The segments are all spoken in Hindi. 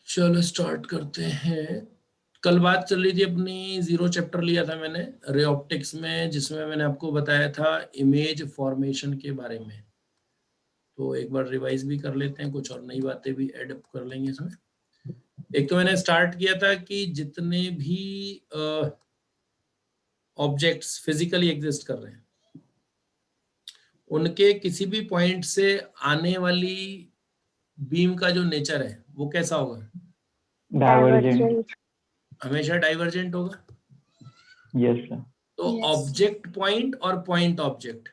चलो स्टार्ट करते हैं। कल बात चल रही थी अपनी, जीरो चैप्टर लिया था मैंने रे ऑप्टिक्स में, जिसमें मैंने आपको बताया था इमेज फॉर्मेशन के बारे में। तो एक बार रिवाइज भी कर लेते हैं, कुछ और नई बातें भी ऐड अप कर लेंगे इसमें। एक तो मैंने स्टार्ट किया था कि जितने भी ऑब्जेक्ट्स फिजिकली एग्जिस्ट कर रहे हैं, उनके किसी भी पॉइंट से आने वाली बीम का जो नेचर है वो कैसा होगा? डाइवर्जेंट। हमेशा डाइवर्जेंट होगा। Yes sir. तो ऑब्जेक्ट पॉइंट और पॉइंट ऑब्जेक्ट,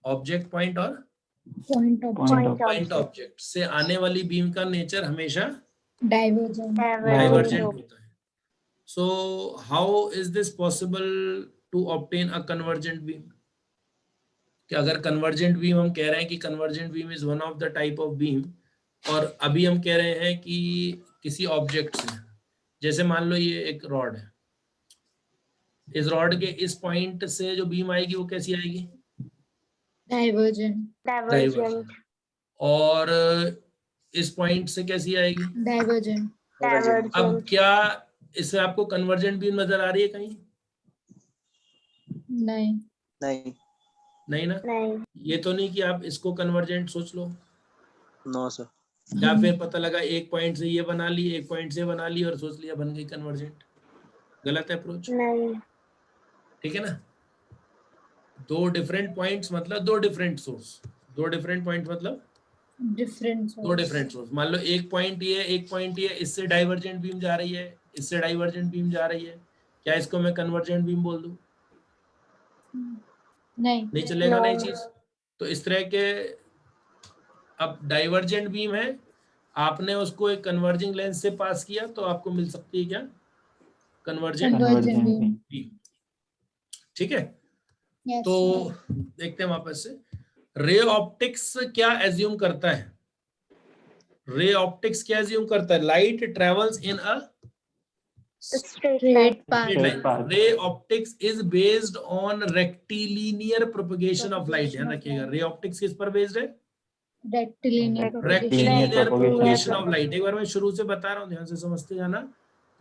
ऑब्जेक्ट पॉइंट और पॉइंट ऑब्जेक्ट से आने वाली बीम का नेचर हमेशा डाइवर्जेंट होता है। So how is this possible to obtain a convergent beam? कि अगर कन्वर्जेंट बीम हम कह रहे हैं कि convergent beam is one of the type of beam, और अभी हम कह रहे हैं कि किसी ऑब्जेक्ट से, जैसे मान लो ये एक रॉड है, इस रॉड के इस पॉइंट से जो बीम आएगी वो कैसी आएगी? डाइवर्जेंट। और इस पॉइंट से कैसी आएगी? डाइवर्जेंट। अब क्या इससे आपको कन्वर्जेंट बीम नजर आ रही है कहीं? नहीं नहीं ना? नहीं। ये तो नहीं कि आप इसको कन्वर्जेंट सोच लो। No sir. या फिर पता लगा एक पॉइंट से ये बना ली, एक पॉइंट से बना ली और सोच लिया बन गई कन्वर्जेंट। गलत अप्रोच। नहीं। ठीक है ना? दो डिफरेंट पॉइंट्स मतलब दो डिफरेंट सोर्स, दो डिफरेंट पॉइंट मतलब दो डिफरेंट सोर्स। मान लो एक पॉइंट ये, एक पॉइंट ये, इससे डाइवर्जेंट बीम जा रही है, इससे डाइवर्जेंट बीम जा रही है, क्या इसको मैं कन्वर्जेंट बीम बोल दूं? नहीं चलेगा ना ये चीज। तो इस तरह के, अब डाइवर्जेंट बीम है, आपने उसको एक कन्वर्जिंग लेंस से पास किया तो आपको मिल सकती है क्या? Convergent beam. ठीक है। तो देखते हैं वापस से, रे ऑप्टिक्स क्या एज्यूम करता है? रे ऑप्टिक्स क्या एज्यूम करता है? Light travels in a straight line. Ray optics is based on rectilinear propagation of light. ध्यान रखिएगा, रे ऑप्टिक्स किस पर बेस्ड है? Rectilinear propagation of light. एक बार मैं शुरू से बता रहा हूँ, ध्यान से समझते जाना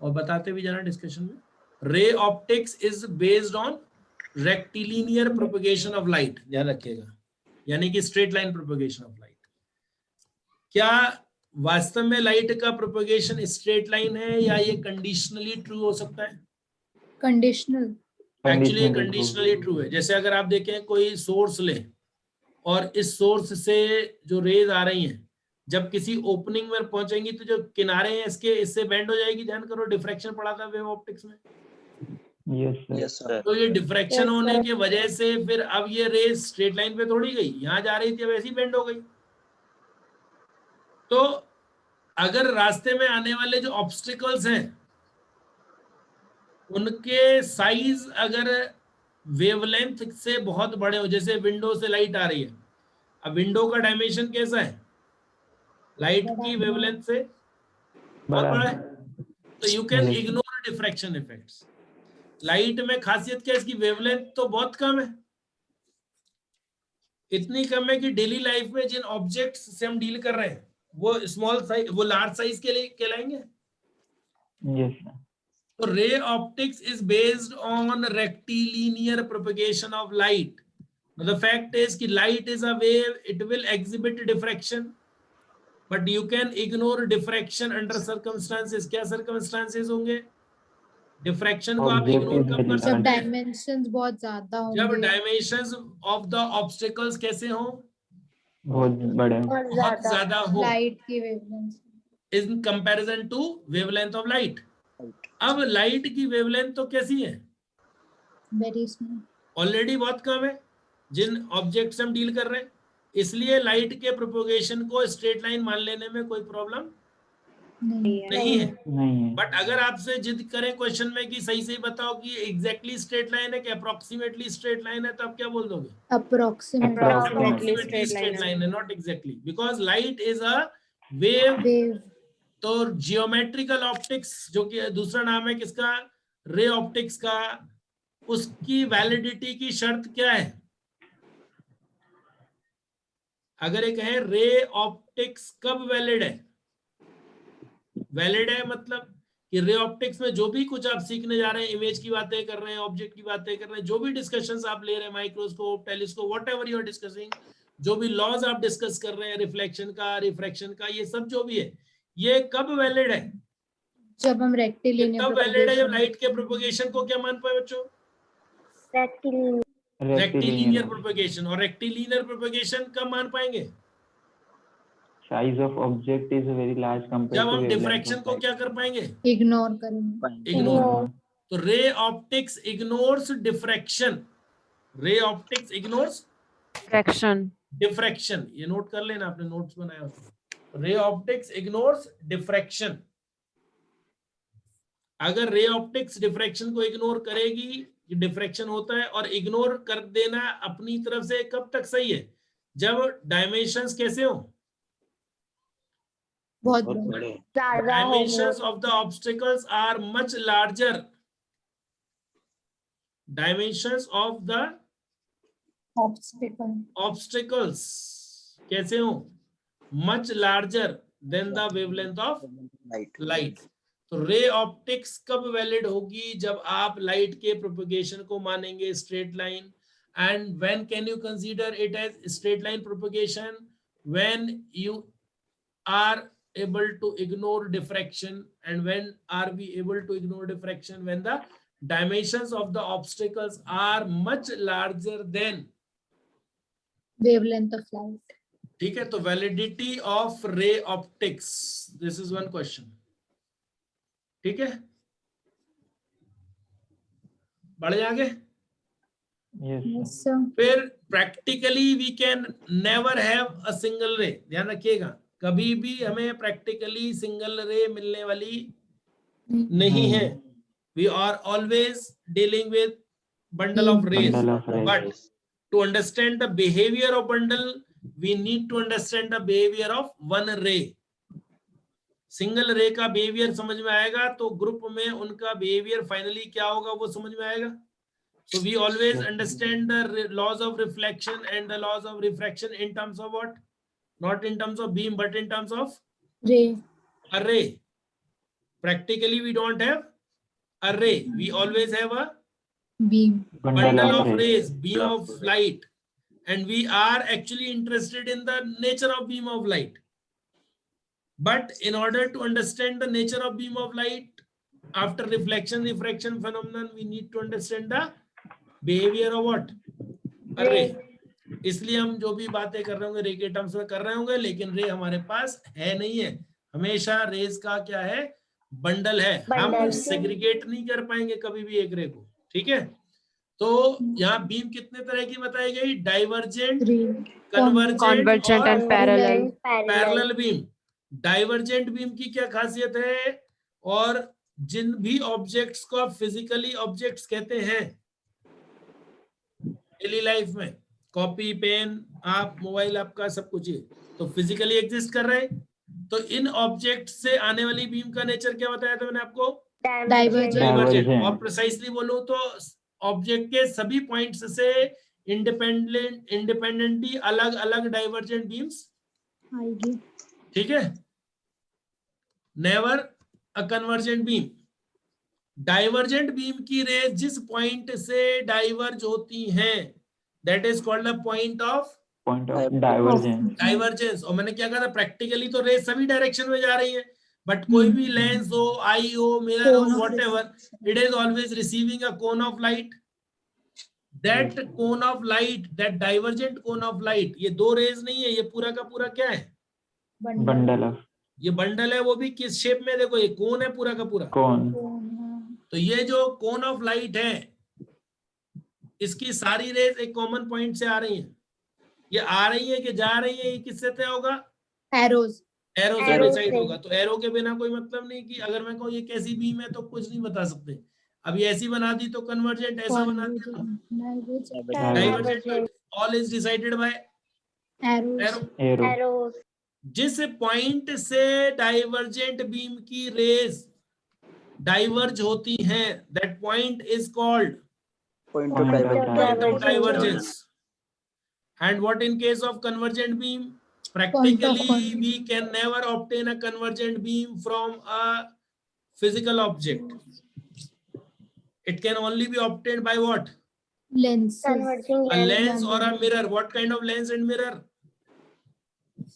और बताते भी जाना डिस्कशन में। Ray optics is based on rectilinear propagation of light, ध्यान रखिएगा, यानी कि straight line propagation of light. क्या वास्तव में लाइट का प्रोपगेशन स्ट्रेट लाइन है या ये कंडीशनली ट्रू हो सकता है? कंडीशनल। एक्चुअली कंडीशनली ट्रू है। जैसे अगर आप देखें कोई सोर्स लें और इस सोर्स से जो रेज आ रही हैं, जब किसी ओपनिंग में पहुंचेंगी तो जो किनारे हैं इसके, इससे बेंड हो जाएगी। ध्यान करो, डिफ्रैक्शन पढ़ा था वेव ऑप्टिक्स में। Yes sir. तो ये डिफ्रैक्शन होने की वजह से फिर अब ये रेज स्ट्रेट लाइन पे थोड़ी गई, यहां जा रही थी अब ऐसी बेंड हो गई। तो अगर रास्ते में आने वाले जो ऑब्स्टिकल्स हैं उनके साइज अगर वेवलेंथ से बहुत बड़े हो, जैसे विंडो से लाइट आ रही है, अब विंडो का डायमेंशन कैसा है? लाइट की वेवलेंथ से बहुत बड़ा है। तो you can ignore diffraction effects. Light में खासियत क्या है? इसकी वेवलेंथ तो बहुत कम है, इतनी कम है कि डेली लाइफ में जिन ऑब्जेक्ट्स से हम डील कर रहे हैं वो स्मॉल साइज, वो लार्ज साइज के लिए कहलाएंगे। तो ray optics is based on rectilinear propagation of light. The fact is कि light is a wave, it will exhibit diffraction, but you can ignore diffraction under circumstances। क्या circumstances होंगे? diffraction को आप ignore कब कर सकते हैं? जब डायमेंशंस बहुत ज्यादा होंगे, जब dimensions of the obstacles कैसे हो? बहुत बड़े, बहुत ज्यादा हो, लाइट की wavelength in comparison to wavelength of light। अब लाइट की वेवलेंथ तो कैसी है? वेरी स्मॉल, ऑलरेडी बहुत कम है जिन ऑब्जेक्ट से हम डील कर रहे हैं, इसलिए लाइट के प्रोपोगेशन को स्ट्रेट लाइन मान लेने में कोई प्रॉब्लम नहीं है। बट अगर आपसे जिद करें क्वेश्चन में कि सही सही बताओ कि एग्जैक्टली स्ट्रेट लाइन है कि अप्रोक्सीमेटली स्ट्रेट लाइन है, तो आप क्या बोल दोगे? अप्रोक्सीमेटली स्ट्रेट लाइन है, not exactly, because light is a wave. तो जियोमेट्रिकल ऑप्टिक्स, जो कि दूसरा नाम है किसका? रे ऑप्टिक्स का, उसकी वैलिडिटी की शर्त क्या है? अगर एक है रे ऑप्टिक्स कब वैलिड है? वैलिड है मतलब कि रे ऑप्टिक्स में जो भी कुछ आप सीखने जा रहे हैं, इमेज की बातें कर रहे हैं, ऑब्जेक्ट की बातें कर रहे हैं, जो भी डिस्कशंस आप ले रहे हैं, microscope, telescope, whatever you are discussing, जो भी लॉज आप डिस्कस कर रहे हैं, रिफ्लेक्शन का, रिफ्रैक्शन का, ये सब जो भी है, ये कब वैलिड है? जब हम रेक्टिलिनियर तब वैलिड है जब लाइट के प्रोपगेशन को क्या मान पाए बच्चों? Rectilinear propagation. और रेक्टिलिनियर प्रोपगेशन कब मान पाएंगे? Size of object is very large compared जब टू हम वेवलेंथ डिफ्रैक्शन ऑफ को लाइट। क्या कर पाएंगे? इग्नोर करेंगे। इग्नोर। तो ray optics ignores diffraction. Ray optics ignores diffraction. ये नोट कर लेना, आपने नोट्स बनाया होता। Ray optics ignores diffraction. अगर रे ऑप्टिक्स डिफ्रैक्शन को इग्नोर करेगी, डिफ्रैक्शन होता है, और इग्नोर कर देना अपनी तरफ से कब तक सही है? जब डायमेंशंस कैसे हो? बहुत बड़े। Dimensions of the obstacles are much larger. Dimensions of the obstacles कैसे हो? Much larger than the wavelength of light. तो रे ऑप्टिक्स कब वैलिड होगी? जब आप लाइट के प्रोपगेशन को मानेंगे straight line. And when can you consider it as straight line propagation? When you are able to ignore diffraction. And when are we able to ignore diffraction? When the dimensions of the obstacles are much larger than wavelength of light. ठीक है, तो validity of ray optics, this is one question. ठीक है, बढ़ जाएंगे। Yes, sir. फिर practically we can never have a single ray. ध्यान रखिएगा, कभी भी हमें प्रैक्टिकली सिंगल रे मिलने वाली नहीं है। We are always dealing with bundle of rays, but to understand the behaviour of bundle we need to understand the behaviour of one ray. Single ray का बिहेवियर समझ में आएगा तो ग्रुप में उनका बिहेवियर फाइनली क्या होगा वो समझ में आएगा। So we always understand the laws of reflection and the laws of refraction in terms of what? Not in terms of beam, but in terms of ray. Array. Practically, we don't have array. We always have a beam, bundle of rays, beam of light, and we are actually interested in the nature of beam of light. But in order to understand the nature of beam of light, after reflection, refraction phenomenon, we need to understand the behavior of what? Array. इसलिए हम जो भी बातें कर रहे होंगे रे के टर्म्स में कर रहे होंगे, लेकिन रे हमारे पास है नहीं है। हमेशा रेज का क्या है? बंडल है। हम सेग्रीगेट नहीं कर पाएंगे कभी भी एक रे को। ठीक है, तो यहाँ बीम कितने तरह की बताई गई? Divergent, convergent and parallel beam. Divergent beam की क्या खासियत है? और जिन भी ऑब्जेक्ट्स को आप फिजिकली ऑब्जेक्ट्स कहते हैं डेली लाइफ में, कॉपी, पेन, आप मोबाइल, आपका सब कुछ ही तो फिजिकली एग्जिस्ट कर रहे हैं। तो इन ऑब्जेक्ट से आने वाली बीम का नेचर क्या बताया था मैंने आपको? डाइवर्जेंट। और प्रिसाइसली बोलूं तो ऑब्जेक्ट के सभी पॉइंट्स से इंडिपेंडेंटली अलग अलग डाइवर्जेंट बीम्स आएगी। ठीक है, never a convergent beam. Divergent beam की रेज जिस पॉइंट से डाइवर्ज होती हैं, that is called the point of divergence। और मैंने क्या कहा था? प्रैक्टिकली तो रेज सभी डायरेक्शन में जा रही है, बट कोई भी लेंस हो, आई हो, मिरर हो, whatever, it is always receiving a cone of light. That cone of light, that divergent cone of light, ये दो रेज नहीं है, ये पूरा का पूरा क्या है? Bundle of. ये बंडल है, वो भी किस शेप में? देखो ये कोन है पूरा का पूरा कोन। तो ये जो कोन ऑफ लाइट है, इसकी सारी रेज एक कॉमन पॉइंट से आ रही हैं। ये आ रही है कि जा रही है, ये किससे तय होगा? एरोज। एरो से डिसाइड होगा। तो एरो के बिना कोई मतलब नहीं कि अगर मैं कहूँ ये कैसी बीम है तो कुछ नहीं बता सकते। अभी ऐसी बना दी तो कन्वर्जेंट, ऐसा बना दी तो divergent. All is decided by arrow. जिस पॉइंट से डाइवर्जेंट बीम की रेज डाइवर्ज होती हैं, that point is called point of divergence. And what in case of convergent beam? Practically, we can never obtain a convergent beam from a physical object. It can only be obtained by what? Lens. Converging A lens lens. or a mirror. What kind of lens and mirror?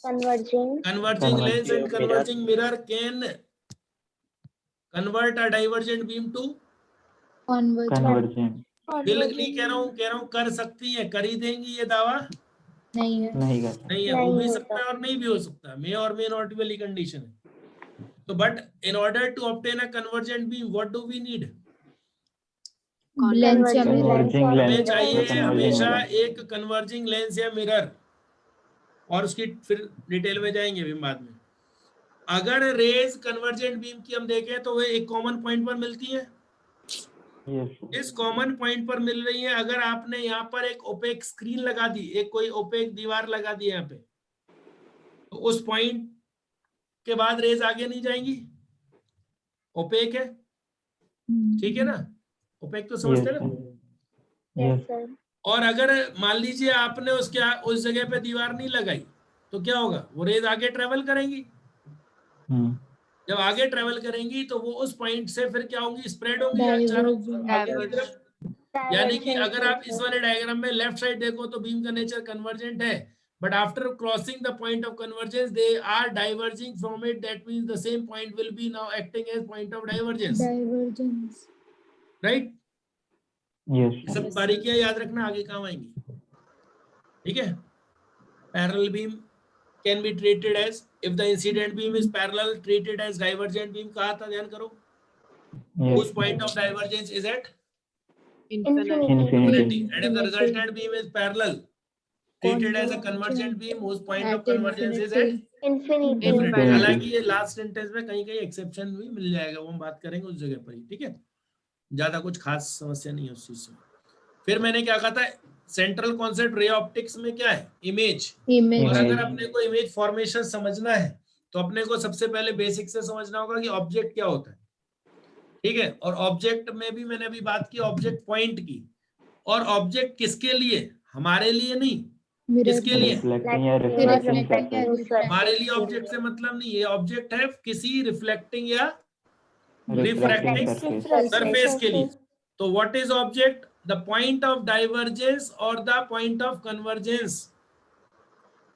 Converging. Converging lens and Mirror. converging mirror can convert a divergent beam to Convergent. नहीं कह रहा हूँ कर सकती है, कर ही देंगी ये दावा नहीं है, नहीं कर सकते. नहीं है, हो भी सकता है और नहीं भी हो सकता, मे और मे नॉट वाली कंडीशन है. तो but in order to obtain a convergent beam what do we need? Lens या मिरर. Converging हमें lens. चाहिए Converging हमेशा lens. एक कन्वर्जिंग लेंस या मिरर, और उसकी फिर डिटेल में जाएंगे भी बाद में. अगर रेज कन्वर्जेंट बीम की हम देखें तो वे एक कॉमन पॉइंट पर मिलती है. Yes. इस कॉमन पॉइंट पर मिल रही है. अगर आपने यहाँ पर एक ओपेक स्क्रीन लगा दी, एक कोई ओपेक दीवार लगा दी यहाँ पे, तो उस पॉइंट के बाद रेज आगे नहीं जाएंगी. ओपेक है, ठीक है ना? ओपेक तो समझते Yes. ना? Yes. sir. और अगर मान लीजिए आपने उसके उस जगह पे दीवार नहीं लगाई, तो क्या होगा? वो रेज आगे ट्रेवल करेंगी. जब आगे ट्रेवल करेंगी तो वो उस पॉइंट से फिर क्या होंगी? स्प्रेड होंगी चारों आगे की तरफ. यानी कि अगर आप इस वाले डायग्राम में लेफ्ट साइड देखो तो बीम का नेचर कन्वर्जेंट है, but after crossing the point of convergence they are diverging from it. That means the same point will be now acting as point of divergence. Divergence. Right? Yes. सब बारीकियां याद रखना, आगे काम आएंगी. ठीक है? Parallel beam can be treated as, if the incident beam is parallel, treated as divergent beam. कहा था, ध्यान करो. Yes. Whose point of divergence is at Infinity. Infinity. and if the resultant beam is parallel, treated as a convergent beam whose point of convergence is at Infinity. infinity. हालांकि ये लास्ट सेंटेंस में कहीं कहीं एक्सेप्शन भी मिल जाएगा, वो हम बात करेंगे उस जगह पर ही. ठीक है? ज्यादा कुछ खास समस्या नहीं है उस चीज से. फिर मैंने क्या कहा था, सेंट्रल कॉन्सेप्ट रे ऑप्टिक्स में क्या है? इमेज. और अगर अपने को इमेज फॉर्मेशन समझना है तो अपने को सबसे पहले बेसिक से समझना होगा कि ऑब्जेक्ट क्या होता है. ठीक है? और ऑब्जेक्ट में भी मैंने अभी बात की ऑब्जेक्ट पॉइंट की. और ऑब्जेक्ट किसके लिए? हमारे लिए नहीं. किसके लिए? हमारे लिए ऑब्जेक्ट से मतलब नहीं. ये ऑब्जेक्ट है किसी रिफ्लेक्टिंग या रिफ्रैक्टिंग सरफेस के लिए. तो what is object? The point of divergence or the point of convergence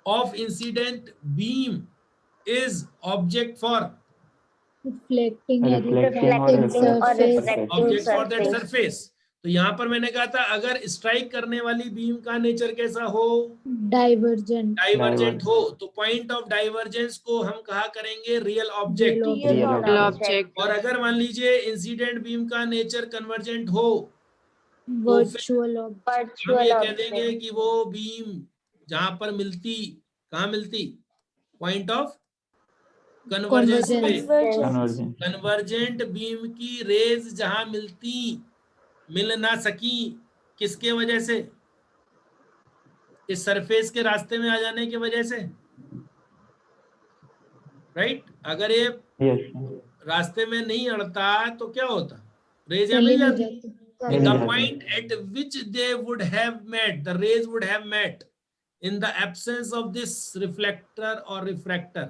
of incident beam is object for reflecting or refracting object for that surface. surface. तो यहाँ पर मैंने कहा था अगर स्ट्राइक करने वाली बीम का नेचर कैसा हो? डाइवर्जेंट हो, तो पॉइंट ऑफ डाइवर्जेंस को हम कहा करेंगे रियल ऑब्जेक्ट. और अगर मान लीजिए इंसिडेंट बीम का नेचर कन्वर्जेंट हो, वर्चुअल हम ये कह देंगे कि वो बीम जहां पर मिलती, कहाँ मिलती? पॉइंट ऑफ कन्वर्जेंस पे. कन्वर्जेंट बीम की रेज जहां मिल ना सकी, किसके वजह से? इस सरफेस के रास्ते में आ जाने की वजह से. राइट? अगर ये रास्ते में नहीं अड़ता तो क्या होता? रेज मिल जाती. The point at which they would have met, the rays would have met in the absence of this reflector or refractor.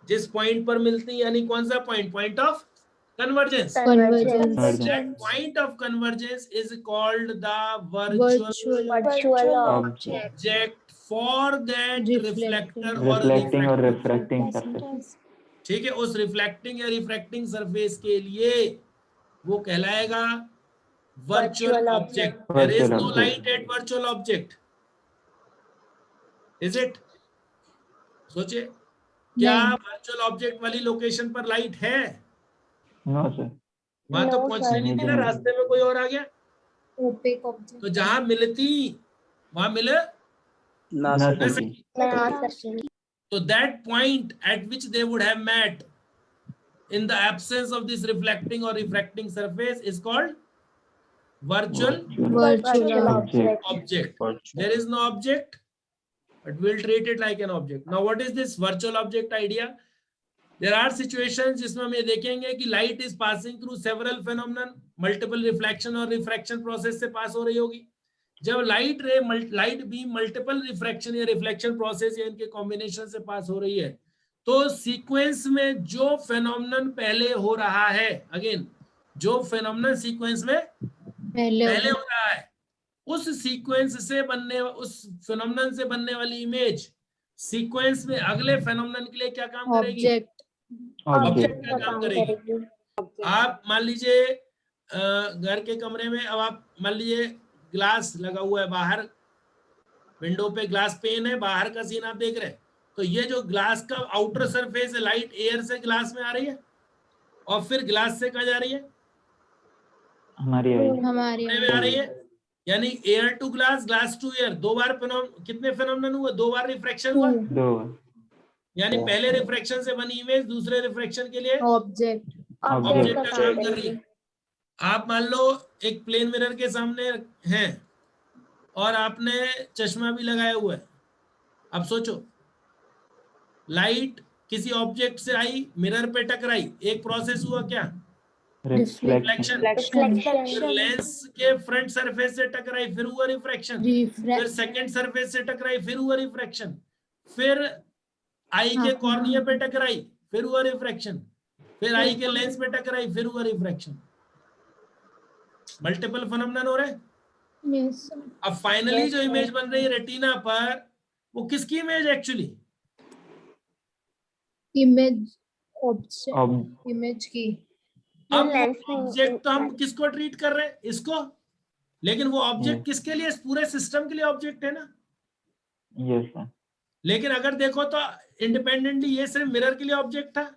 जिस पॉइंट पर मिलती, यानी कौन सा point? Point of convergence. That point of convergence is called the virtual object for that reflector or refracting surface. ठीक है? उस रिफ्लेक्टिंग या रिफ्रैक्टिंग सरफेस के लिए वो कहलाएगा virtual object. There is no light at virtual object. Is it? सोचे, क्या virtual object वाली लोकेशन पर लाइट है? No sir. वहां तो पहुंचने नहीं थी ना, रास्ते में कोई और आ गया. Opaque object. तो जहां मिलती वहां मिले ना सकी. तो that point at which they would have met in the absence of this reflecting or refracting surface is called virtual object. There is no object, but we'll treat it like an object. Now what is this virtual object idea? There are situations जिसमें हम ये देखेंगे कि light is passing through several phenomenon, multiple reflection और refraction process से pass हो रही होगी. जब लाइट बीम मल्टीपल रिफ्रैक्शन या रिफ्लेक्शन प्रोसेस या इनके कॉम्बिनेशन से पास हो रही है, तो सीक्वेंस में जो फेनोमेनन पहले हो रहा है, अगेन जो फेनोमेनन सीक्वेंस में पहले हो रहा है, उस सीक्वेंस से बनने, उस फेनोमेनन से बनने वाली इमेज सीक्वेंस में अगले फेनोमेनन के लिए क्या काम करेगी? ऑब्जेक्ट का काम करेगी। आप मान लीजिए घर के कमरे में, अब आप मान लीजिए ग्लास लगा हुआ है बाहर, विंडो पे ग्लास पेन है, बाहर का सीन आप देख रहे हैं, तो ये जो ग्लास का आउटर सरफेस है, लाइट एयर से ग्लास में आ रही है और फिर ग्लास से कहाँ जा रही है? हमारी में आ रही है। यानी air to glass, glass to air, दो बार कितने फेनोमेनन हुए? दो बार रिफ्रैक्शन हुआ। यानी पहले रिफ्रैक्शन से बनी इमेज दूसरे रिफ्रैक्शन के लिए ऑब्जेक्ट का काम कर रही है। आप मान लो एक प्लेन मिरर के सामने हैं और आपने चश्मा भी लगाया हुआ है। अब सोचो, लाइट किसी ऑब्जेक्ट से आई, मिरर पे टकराई, एक प्रोसेस हुआ क्या? रिफ्लेक्शन। फिर लेंस के फ्रंट सरफेस से टकराई, फिर हुआ रिफ्रैक्शन। फिर सेकंड सरफेस से टकराई, फिर हुआ रिफ्रैक्शन। फिर आई के कॉर्निया पे टकराई, फिर हुआ रिफ्रैक्शन। फिर आई के लेंस पे टकराई, फिर हुआ रिफ्रैक्शन। मल्टीपल फेनोमेनन हो रहे हैं। Yes. अब फाइनली जो इमेज बन रही है रेटिना पर, वो किसकी image actually? Image object, image की। अब ऑब्जेक्ट तो हम किसको ट्रीट कर रहे हैं? इसको। लेकिन वो ऑब्जेक्ट किसके लिए? इस पूरे सिस्टम के लिए ऑब्जेक्ट है ना। Yes sir. लेकिन अगर देखो तो इंडिपेंडेंटली ये सिर्फ मिरर के लिए ऑब्जेक्ट था।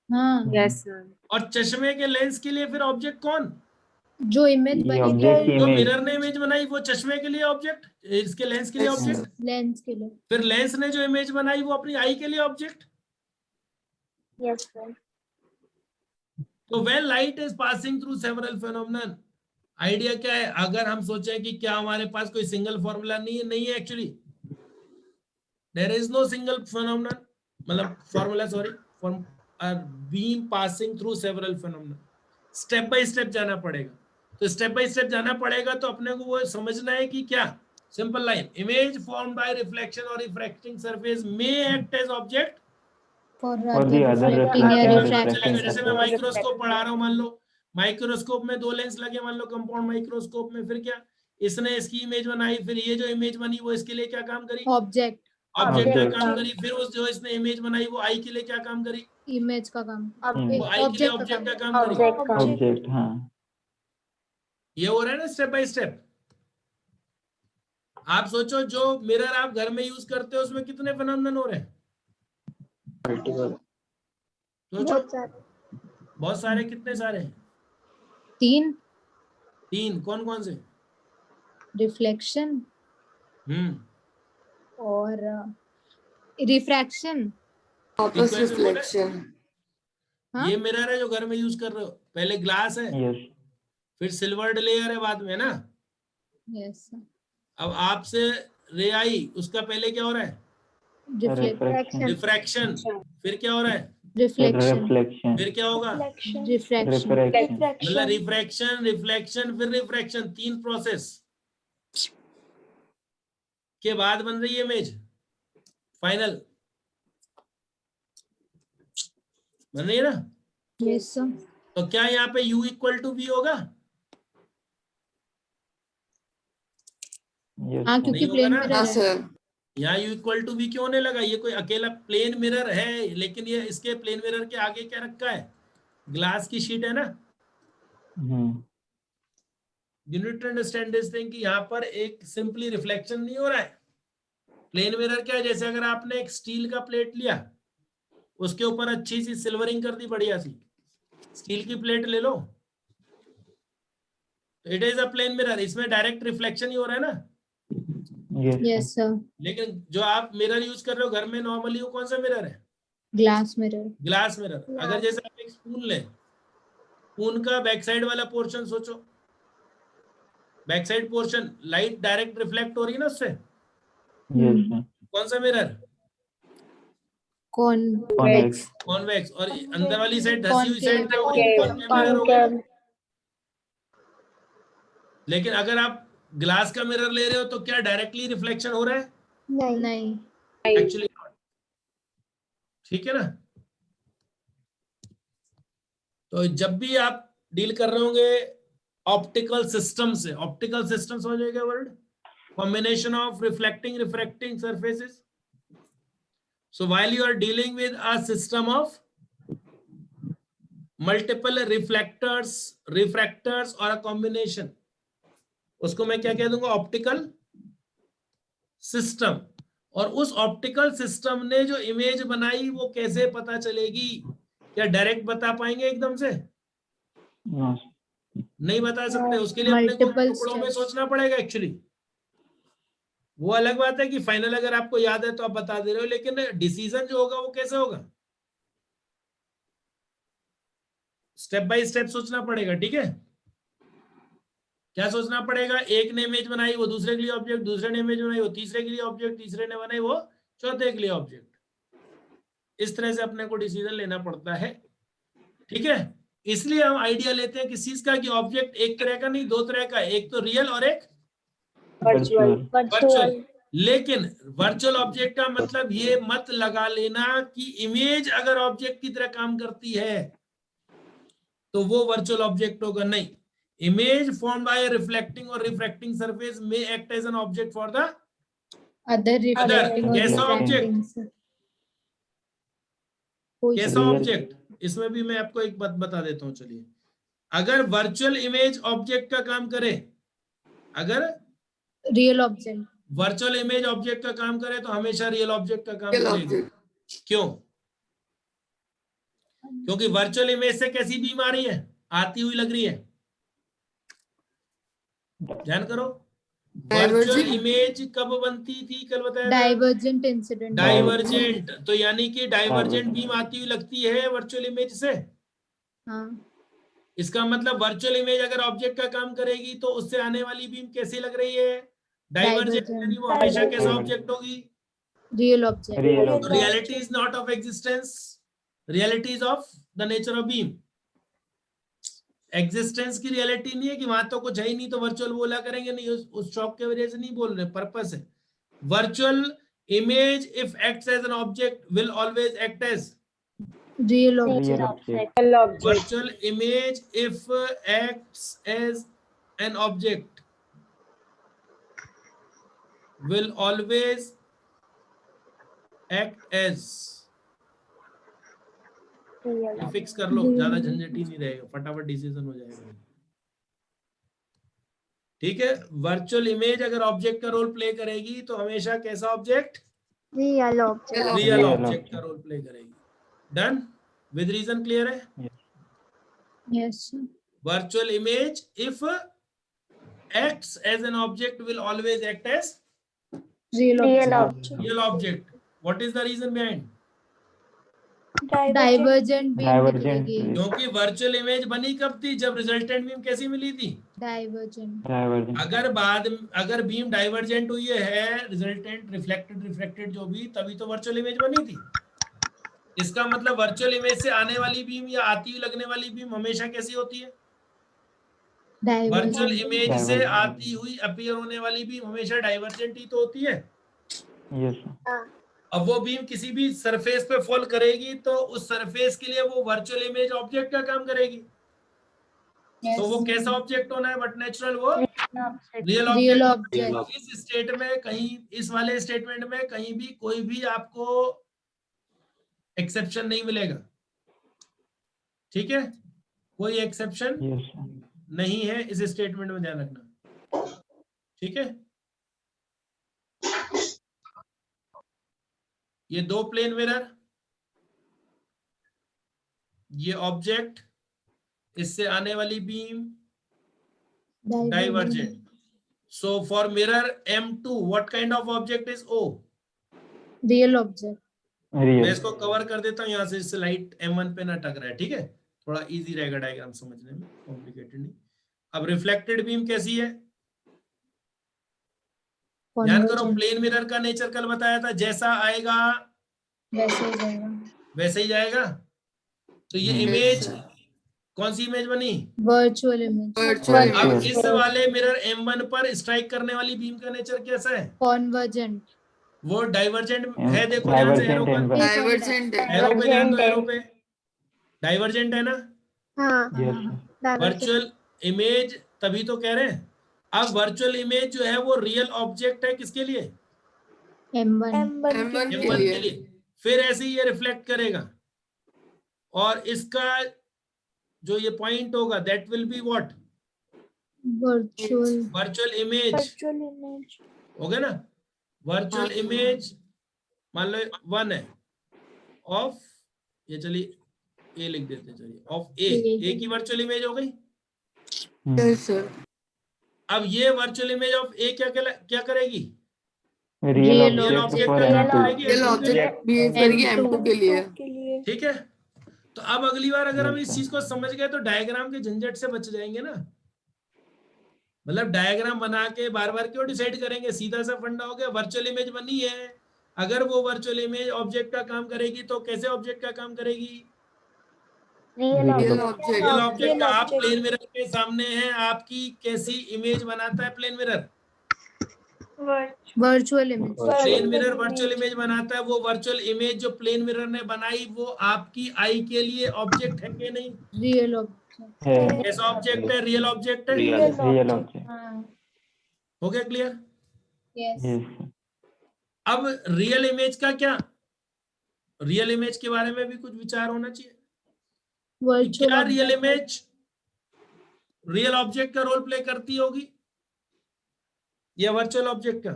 हाँ, यस सर। और चश्मे के लेंस के लिए फिर ऑब्जेक्ट कौन? जो इमेज बनी, जो मिरर ने इमेज बनाई वो चश्मे के लिए ऑब्जेक्ट, इसके लेंस के लिए ऑब्जेक्ट, लेंस के लिए। फिर लेंस ने जो इमेज बनाई वो अपनी आई के लिए ऑब्जेक्ट। Yes sir. तो when light is passing through several phenomenon, idea क्या है? अगर हम सोचें कि क्या हमारे पास कोई सिंगल फॉर्मूला नहीं है actually, there is no single phenomenon, मतलब formula, sorry, for a beam passing through several phenomenon. Step by step जाना पड़ेगा। तो स्टेप बाय स्टेप जाना पड़ेगा तो अपने को वो समझना है कि क्या, simple line, image formed by reflection और refracting surface may act as object For the other reflecting या refracting refracting। जैसे मैं माइक्रोस्कोप पढ़ा रहा हूँ, मान लो माइक्रोस्कोप में दो लेंस लगे, मान लो कंपाउंड माइक्रोस्कोप में, फिर क्या, इसने इसकी इमेज बनाई, फिर ये जो इमेज बनी वो इसके लिए क्या काम करी? ऑब्जेक्ट का काम करी। फिर उस जो इसने इमेज बनाई वो आई के लिए क्या काम करी? इमेज का काम। वो आई के लिए ऑब्जेक्ट का काम करी। ऑब्जेक्ट, हाँ। ये हो रहा है ना स्टेप बाय स्टेप। आप सोचो, जो मिरर आप घर में यूज करते हो उसमें कितने फेनोमेनन हो रहे हैं? सोचो, बहुत सारे। कितने सारे हैं? तीन। कौन कौन से? रिफ्लेक्शन और रिफ्रैक्शन, वापस रिफ्लेक्शन। ये मिरर है जो घर में यूज कर रहे हो, पहले ग्लास है, यस। फिर सिल्वर्ड लेयर है बाद में ना। यस। अब आपसे रे आई, उसका पहले क्या हो रहा है? रिफ्रैक्शन। फिर क्या हो रहा है? रिफ्लेक्शन। फिर क्या होगा? रिफ्रैक्शन। मतलब रिफ्रैक्शन, रिफ्लेक्शन, फिर रिफ्रैक्शन, तीन प्रोसेस के बाद बन रही है इमेज फाइनल। बन रही है ना? Yes sir. तो क्या यहाँ पे U इक्वल टू V होगा? हाँ, क्योंकि प्लेन मिरर है। यहाँ U इक्वल टू V क्यों होने लगा? ये कोई अकेला प्लेन मिरर है, लेकिन ये इसके प्लेन मिरर के आगे क्या रखा है? ग्लास की शीट है ना। You need to understand this thing कि यहाँ पर एक सिंपली रिफ्लेक्शन नहीं हो रहा है। प्लेन मिरर क्या है? जैसे अगर आपने एक स्टील का प्लेट लिया, उसके ऊपर अच्छी सी सिल्वरिंग कर दी, बढ़िया सी स्टील की प्लेट ले लो, it is a plane mirror. इसमें डायरेक्ट रिफ्लेक्शन ही हो रहा है ना। Yes sir. लेकिन जो आप मिरर यूज कर रहे हो घर में नॉर्मली, वो कौन सा मिरर है? Glass mirror. Glass mirror. अगर जैसे आप एक स्पून ले, स्पून का बैक साइड वाला पोर्शन सोचो, back side portion, light direct reflect हो रही है ना उससे। कौन सा मिरर? कॉन्वेक्स। और अंदर वाली साइड धसी हुई साइड क्या होगी? कॉन्केव मिरर होगा। लेकिन अगर आप ग्लास का मिरर ले रहे हो तो क्या डायरेक्टली रिफ्लेक्शन हो रहा है? नहीं। एक्चुअली ठीक है ना। तो जब भी आप डील कर रहे होंगे ऑप्टिकल सिस्टम से, ऑप्टिकल सिस्टम समझेगा word, combination of refracting surfaces. So while you are dealing with a system of multiple refractors or a combination, उसको मैं क्या कह दूंगा? Optical system. और उस ऑप्टिकल सिस्टम ने जो इमेज बनाई वो कैसे पता चलेगी? क्या डायरेक्ट बता पाएंगे एकदम से? नहीं बता सकते। उसके लिए अपने को टुकड़ों में सोचना पड़ेगा एक्चुअली। वो अलग बात है कि फाइनल अगर आपको याद है तो आप बता दे रहे हो, लेकिन डिसीजन जो होगा वो कैसे होगा? स्टेप बाय स्टेप सोचना पड़ेगा। ठीक है, क्या सोचना पड़ेगा? एक ने इमेज बनाई वो दूसरे के लिए ऑब्जेक्ट, दूसरे ने इमेज बनाई वो तीसरे के लिए ऑब्जेक्ट, तीसरे ने बनाई वो चौथे के लिए ऑब्जेक्ट। इस तरह से अपने को डिसीजन लेना पड़ता है। ठीक है, इसलिए हम आइडिया लेते हैं किस चीज का कि ऑब्जेक्ट एक तरह का नहीं, दो तरह का, एक तो रियल और एक वर्चुअल। लेकिन वर्चुअल ऑब्जेक्ट का मतलब ये मत लगा लेना कि इमेज अगर ऑब्जेक्ट की तरह काम करती है तो वो वर्चुअल ऑब्जेक्ट होगा। नहीं, इमेज फॉर्म्ड बाय रिफ्लेक्टिंग और रिफ्रैक्टिंग सरफेस में act as an object for the other. कैसा ऑब्जेक्ट? कैसा ऑब्जेक्ट? इसमें भी मैं आपको एक बात बता देता हूं। चलिए, अगर वर्चुअल इमेज ऑब्जेक्ट का काम करे, अगर real object virtual image object का काम करे तो हमेशा रियल ऑब्जेक्ट का काम करेगी। क्यों? क्योंकि वर्चुअल इमेज से कैसी बीम आ रही है? आती हुई लग रही है। ध्यान करो, वर्चुअल इमेज कब बनती थी? कल बताया था, डाइवर्जेंट इंसिडेंट। डाइवर्जेंट। तो यानी कि डाइवर्जेंट बीम आती हुई लगती है वर्चुअल इमेज से। हाँ। इसका मतलब वर्चुअल इमेज अगर ऑब्जेक्ट का काम करेगी तो उससे आने वाली बीम कैसी लग रही है? डाइवर्जेंट। यानी वो हमेशा कैसा ऑब्जेक्ट होगी? Real object. Reality is not of existence, reality is of the nature of beam. Existence की रियलिटी नहीं है कि वहां तो कुछ है ही नहीं तो वर्चुअल बोला करेंगे, नहीं, उस शॉक के वजह से नहीं बोल रहे, पर्पस है। Virtual image if acts as an object will always act as real object. virtual image if acts as an object will always act as। Fix कर लो, ज्यादा झंझटी नहीं रहेगा, फटाफट डिसीजन हो जाएगा। ठीक है, वर्चुअल इमेज अगर ऑब्जेक्ट का रोल प्ले करेगी तो हमेशा कैसा object? Real object. Real object का रोल प्ले करेगी। डन? विद रीजन क्लियर है? Yes. Virtual image if acts as an object will always act as real object. real object. What is the reason behind? Divergent beam. क्योंकि वर्चुअल इमेज बनी कब थी? जब रिजल्टेंट बीम कैसी मिली थी? डाइवर्जेंट। अगर बीम डाइवर्जेंट हुई है, रिजल्टेंट रिफ्लेक्टेड जो भी, तभी तो वर्चुअल इमेज बनी थी। इसका मतलब वर्चुअल इमेज से आने वाली बीम या आती हुई लगने वाली बीम हमेशा कैसी होती है? वर्चुअल इमेज से आती हुई अपीयर होने वाली बीम हमेशा डाइवर्जेंट ही तो होती है। यस। अब वो बीम किसी भी सरफेस पे फॉल करेगी तो उस सरफेस के लिए वो वर्चुअल इमेज ऑब्जेक्ट का काम करेगी। तो वो कैसा ऑब्जेक्ट होना है? बट नेचुरल, वो रियल ऑब्जेक्ट। इस स्टेट में कहीं, इस वाले स्टेटमेंट में कहीं भी कोई भी आपको एक्सेप्शन नहीं मिलेगा। ठीक है, कोई एक्सेप्शन नहीं है इस स्टेटमेंट में, ध्यान रखना। ठीक है, ये दो प्लेन मिरर, ये ऑब्जेक्ट, इससे आने वाली beam divergent. So for mirror M2 what kind of object is O? Real object. मैं इसको कवर कर देता हूं यहाँ से, इससे लाइट M1 पे ना टकराए। ठीक है, थोड़ा इजी रहेगा डायग्राम समझने में, कॉम्प्लिकेटेड नहीं। अब रिफ्लेक्टेड बीम कैसी है? ध्यान करो, प्लेन मिरर का नेचर कल बताया था, जैसा आएगा वैसे ही जाएगा। वैसे ही जाएगा। तो ये इमेज कौन सी इमेज बनी? Virtual image. अब इस वाले मिरर M1 पर स्ट्राइक करने वाली बीम का नेचर कैसा है? कॉन्वर्जेंट। वो डाइवर्जेंट है, देखो ध्यान से एरो पर, डाइवर्जेंट है। एरो पे ध्यान दो, एरो पे डाइवर्जेंट है ना? हाँ वर्चुअल इमेज तभी तो कह रहे हैं। अब वर्चुअल इमेज जो है वो रियल ऑब्जेक्ट है किसके लिए? M1 M1 के लिए। फिर ऐसे ही ये रिफ्लेक्ट करेगा और इसका जो ये पॉइंट होगा that will be what? Virtual image. हो गया ना? वर्चुअल इमेज मान लो 1 है ऑफ, ये चलिए ए लिख देते हैं, चलिए ऑफ ए की वर्चुअल इमेज हो गई। अब ये वर्चुअल इमेज ऑफ ए क्या करेगी? रियल ऑब्जेक्ट करेगी M2 के लिए। ठीक है, तो अब अगली बार अगर हम इस चीज को समझ गए तो डायग्राम के झंझट से बच जाएंगे ना। मतलब डायग्राम बना के बार बार क्यों डिसाइड करेंगे, सीधा सा फंडा हो गया। वर्चुअल इमेज बनी है, अगर वो वर्चुअल इमेज ऑब्जेक्ट का काम करेगी तो कैसे ऑब्जेक्ट का काम करेगी? रियल ऑब्जेक्ट का। आप प्लेन मिरर के सामने हैं, आपकी कैसी इमेज बनाता है plane mirror? Virtual image. Plane mirror virtual image बनाता है। वो वर्चुअल इमेज जो प्लेन मिरर ने बनाई वो आपकी आई के लिए ऑब्जेक्ट है कि नहीं? Real object. कैसा ऑब्जेक्ट है? रियल ऑब्जेक्ट है। Real object. हो गया क्लियर? यस। अब रियल इमेज का क्या? रियल इमेज के बारे में भी कुछ विचार होना चाहिए। क्या रियल इमेज रियल ऑब्जेक्ट का रोल प्ले करती होगी या वर्चुअल ऑब्जेक्ट का?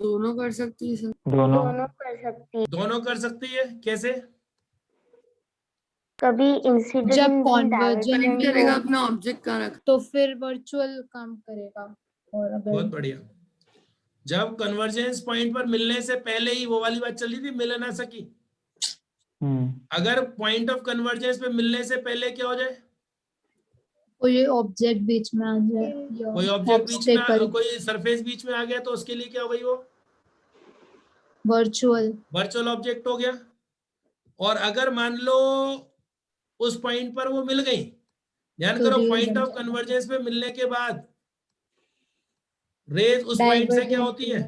दोनों कर सकती है सर। दोनों कर सकती है। कैसे? कभी इंसिडेंट जब कॉन्वर्जेंट करेगा अपना ऑब्जेक्ट का रख तो फिर वर्चुअल काम करेगा। और अगर बहुत बढ़िया। जब कन्वर्जेंस पॉइंट पर मिलने से पहले ही वो वाली बात चली थी, मिल ना सकी। अगर पॉइंट ऑफ कन्वर्जेंस पे मिलने से पहले क्या हो जाए? कोई ऑब्जेक्ट बीच में आ जाए, कोई ऑब्जेक्ट बीच में, कोई सरफेस बीच में आ गया तो उसके लिए क्या हो गई? वो वर्चुअल ऑब्जेक्ट हो गया। और अगर मान लो उस पॉइंट पर वो मिल गई, ध्यान करो पॉइंट ऑफ कन्वर्जेंस पे मिलने के बाद रेज उस पॉइंट से क्या होती है?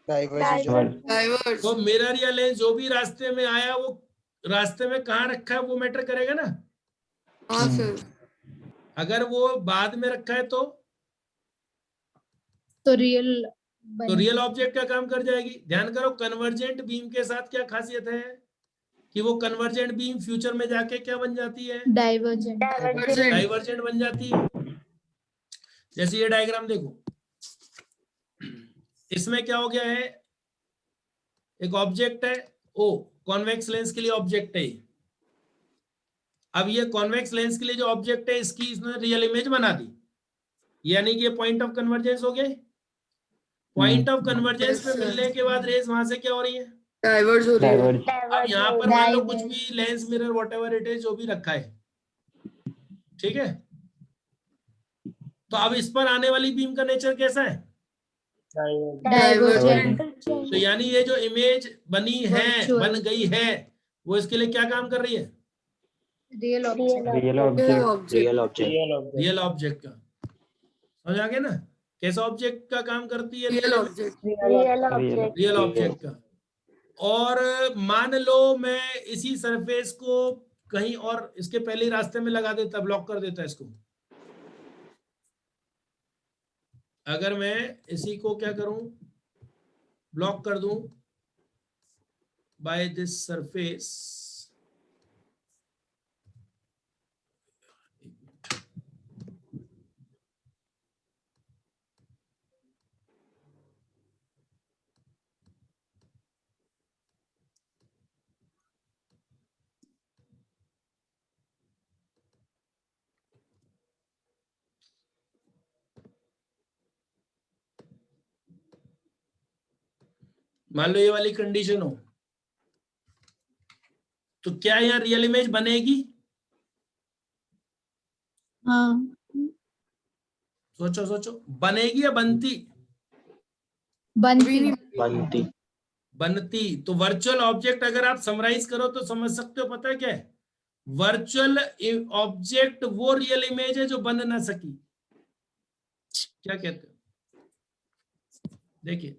डाइवर्ज। तो मिरर या लेंस जो भी रास्ते में आया वो रास्ते में कहाँ रखा है वो मैटर करेगा ना। हाँ सर। अगर वो बाद में रखा है तो रियल ऑब्जेक्ट का काम कर जाएगी। ध्यान करो कन्वर्जेंट बीम के साथ क्या खासियत है कि वो कन्वर्जेंट बीम फ्यूचर में जाके क्या बन जाती है? डाइवर्जेंट बन जाती है। जैसे ये डायग्राम देखो, इसमें क्या हो गया है? एक ऑब्जेक्ट है ओ, कॉन्वेक्स लेंस के लिए ऑब्जेक्ट है। अब ये कॉन्वेक्स लेंस के लिए जो ऑब्जेक्ट है इसकी इसने रियल इमेज बना दी, यानी कि ये पॉइंट ऑफ कन्वर्जेंस हो गया। पॉइंट ऑफ कन्वर्जेंस पे मिलने के बाद रेज वहां से क्या हो रही है? डाइवर्ज हो रही है। अब यहाँ पर मान लो कुछ भी lens mirror whatever it is जो भी रखा है, ठीक है, तो अब इस पर आने वाली बीम का नेचर कैसा है? डाइवर्जेंट। तो यानी ये जो इमेज बनी है, बन गई है, वो इसके लिए क्या काम कर रही है? रियल ऑब्जेक्ट का। समझ आ गया ना कैसा ऑब्जेक्ट का काम करती है? रियल ऑब्जेक्ट का। और मान लो मैं इसी सरफेस को कहीं और इसके पहले रास्ते में लगा देता, ब्लॉक कर देता इसको। अगर मैं इसी को क्या करूं, ब्लॉक कर दूं बाय दिस सरफेस, मान लो ये वाली कंडीशन हो, तो क्या यहाँ रियल इमेज बनेगी? हाँ। सोचो सोचो, बनेगी या बनती? बनती। तो वर्चुअल ऑब्जेक्ट अगर आप समराइज करो तो समझ सकते हो, पता है क्या है? वर्चुअल ऑब्जेक्ट वो रियल इमेज है जो बन ना सकी। क्या कहते हो? देखिए,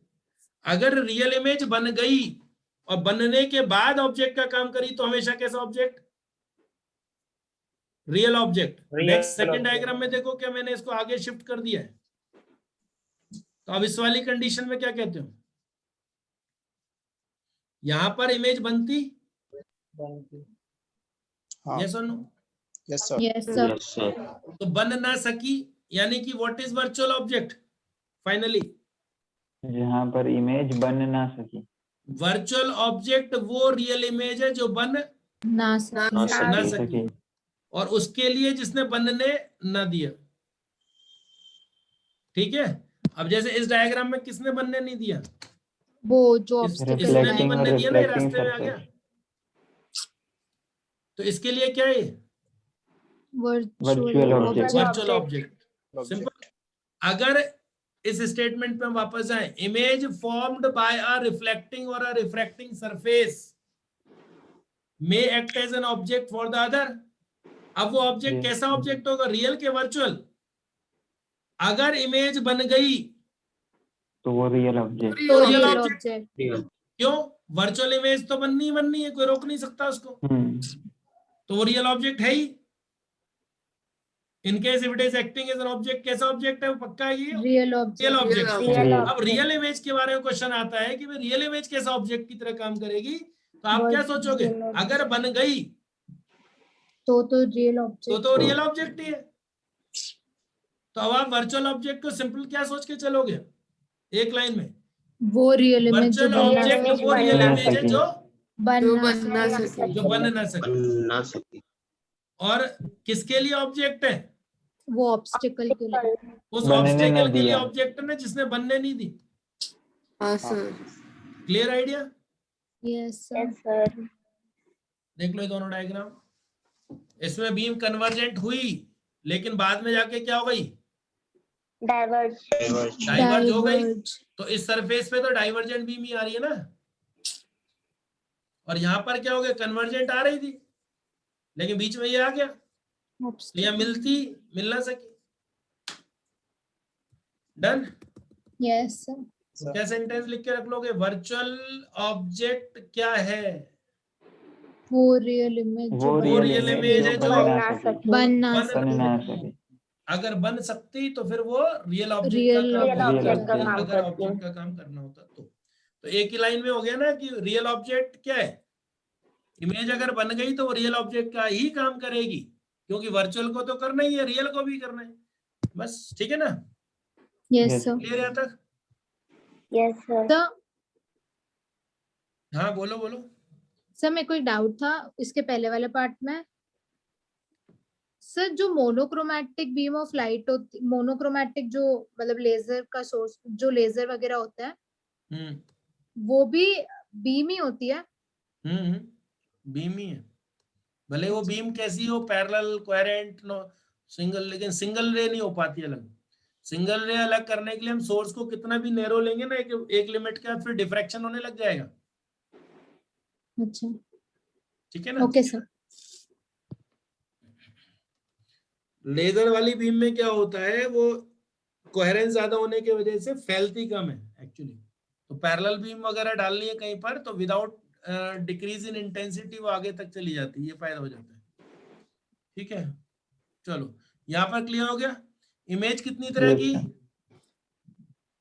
अगर रियल इमेज बन गई और बनने के बाद ऑब्जेक्ट का काम करी तो हमेशा कैसा object? Real object. Next second diagram में देखो, क्या मैंने इसको आगे शिफ्ट कर दिया है। तो अब इस वाली कंडीशन में क्या कहते हो? यहां पर इमेज बनती? यस और नो? Yes sir. तो बन ना सकी यानी कि what is virtual object? Finally जहां पर इमेज बन ना सकी। वर्चुअल ऑब्जेक्ट वो रियल इमेज है जो बन ना सकी और उसके लिए जिसने बनने ना दिया। ठीक है, अब जैसे इस डायग्राम में किसने बनने नहीं दिया? वो जो इसने नहीं बनने दिया ना, रास्ते में आ गया। तो इसके लिए क्या है? Virtual object. सिंपल। अगर इस स्टेटमेंट पे वापस जाएं, image formed by a reflecting और a refracting surface may act as an object for the other. अब वो ऑब्जेक्ट कैसा ऑब्जेक्ट होगा? रियल के वर्चुअल? अगर इमेज बन गई तो वो रियल ऑब्जेक्ट। क्यों? वर्चुअल इमेज तो बननी है, कोई रोक नहीं सकता उसको। तो वो रियल ऑब्जेक्ट है ही। In case if it is acting as an object, कैसा ऑब्जेक्ट है वो? पक्का है ये रियल ऑब्जेक्ट। अब रियल इमेज के बारे में क्वेश्चन आता है कि रियल इमेज कैसा ऑब्जेक्ट की तरह काम करेगी। तो आप क्या सोचोगे? अगर बन गई तो रियल ऑब्जेक्ट, तो रियल ऑब्जेक्ट ही है। तो अब आप वर्चुअल ऑब्जेक्ट को सिंपल क्या सोच के चलोगे? एक लाइन में, वो रियल इमेज वर्चुअल ऑब्जेक्ट वो रियल इमेज है जो बन ना सके। और किसके लिए ऑब्जेक्ट है? वो ऑब्स्टिकल के लिए, उस ऑब्स्टिकल के लिए ऑब्जेक्ट ने जिसने बनने नहीं दी। Clear idea? Yes sir. देख लो ये दोनों डायग्राम। इसमें बीम कन्वर्जेंट हुई लेकिन बाद में जाके क्या हो गई? डाइवर्ज हो गई। तो इस सरफेस पे तो डाइवर्जेंट बीम ही आ रही है ना, और यहां पर क्या हो गया? कन्वर्जेंट आ रही थी लेकिन बीच में ये आ गया, तो यह मिल ना सकी। डन? Yes sir. तो क्या सेंटेंस लिख के रख लोगे? वर्चुअल ऑब्जेक्ट क्या है? वो रियल इमेज है जो बन ना सके। अगर बन सकती तो फिर वो रियल ऑब्जेक्ट का काम अगर ऑब्जेक्ट का काम करना होता तो एक ही लाइन में हो गया ना कि रियल ऑब्जेक्ट क्या है? इमेज अगर बन गई तो वो रियल ऑब्जेक्ट का ही काम करेगी, क्योंकि वर्चुअल को तो करना ही है, रियल को भी करना है। बस ठीक है ना? Yes sir. क्लियर है तक? Yes sir. हाँ बोलो बोलो। सर मेरे को एक डाउट था इसके पहले वाले पार्ट में। सर जो मोनोक्रोमैटिक बीम ऑफ लाइट होती, मोनोक्रोमैटिक जो मतलब लेजर का सोर्स, जो लेजर वगैरह होता है, वो भी बीम ही होती है? बीम ही है, भले वो बीम कैसी हो, पैरेलल, कोहेरेंट, सिंगल, लेकिन सिंगल रे नहीं हो पाती अलग। सिंगल रे अलग करने के लिए हम सोर्स को कितना भी नैरो लेंगे ना, एक लिमिट के बाद फिर डिफ्रैक्शन होने लग जाएगा। अच्छा ठीक है ना? Okay sir. लेजर वाली बीम में क्या होता है, वो कोहेरेंस ज्यादा होने की वजह से फैलती कम है एक्चुअली। तो पैरेलल बीम वगैरह डालनी है कहीं पर तो विदाउट डिक्रीज इन इंटेंसिटी वो आगे तक चली जाती है, ये फायदा हो जाता है। ठीक है, चलो यहाँ पर क्लियर हो गया। इमेज कितनी तरह की?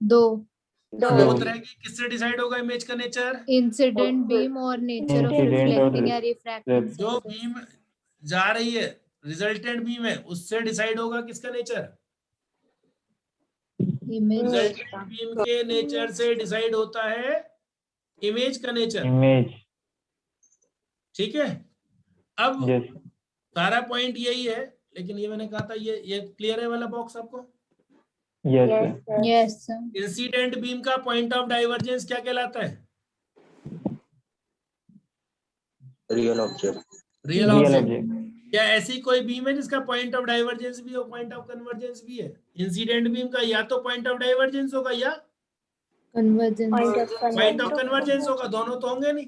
दो तरह की। किससे डिसाइड होगा इमेज का नेचर? इंसिडेंट बीम और नेचर ऑफ रिफ्लेक्टिंग या रिफ्रैक्टिंग। जो बीम जा रही है रिजल्टेंट बीम है, उससे डिसाइड होगा किसका नेचर? रिजल्टेंट बीम के नेचर से डिसाइड होता है इमेज का नेचर। ठीक है, अब सारा पॉइंट यही है, लेकिन ये मैंने कहा था ये क्लियर है वाला बॉक्स आपको? यस इंसिडेंट बीम का पॉइंट ऑफ डाइवर्जेंस क्या कहलाता है? Real object. Real object. क्या ऐसी कोई बीम है जिसका पॉइंट ऑफ डाइवर्जेंस भी हो, पॉइंट ऑफ कन्वर्जेंस भी है? इंसिडेंट बीम का या तो पॉइंट ऑफ डाइवर्जेंस होगा या कन्वर्जेंस, पॉइंट ऑफ कन्वर्जेंस होगा, दोनों तो होंगे नहीं।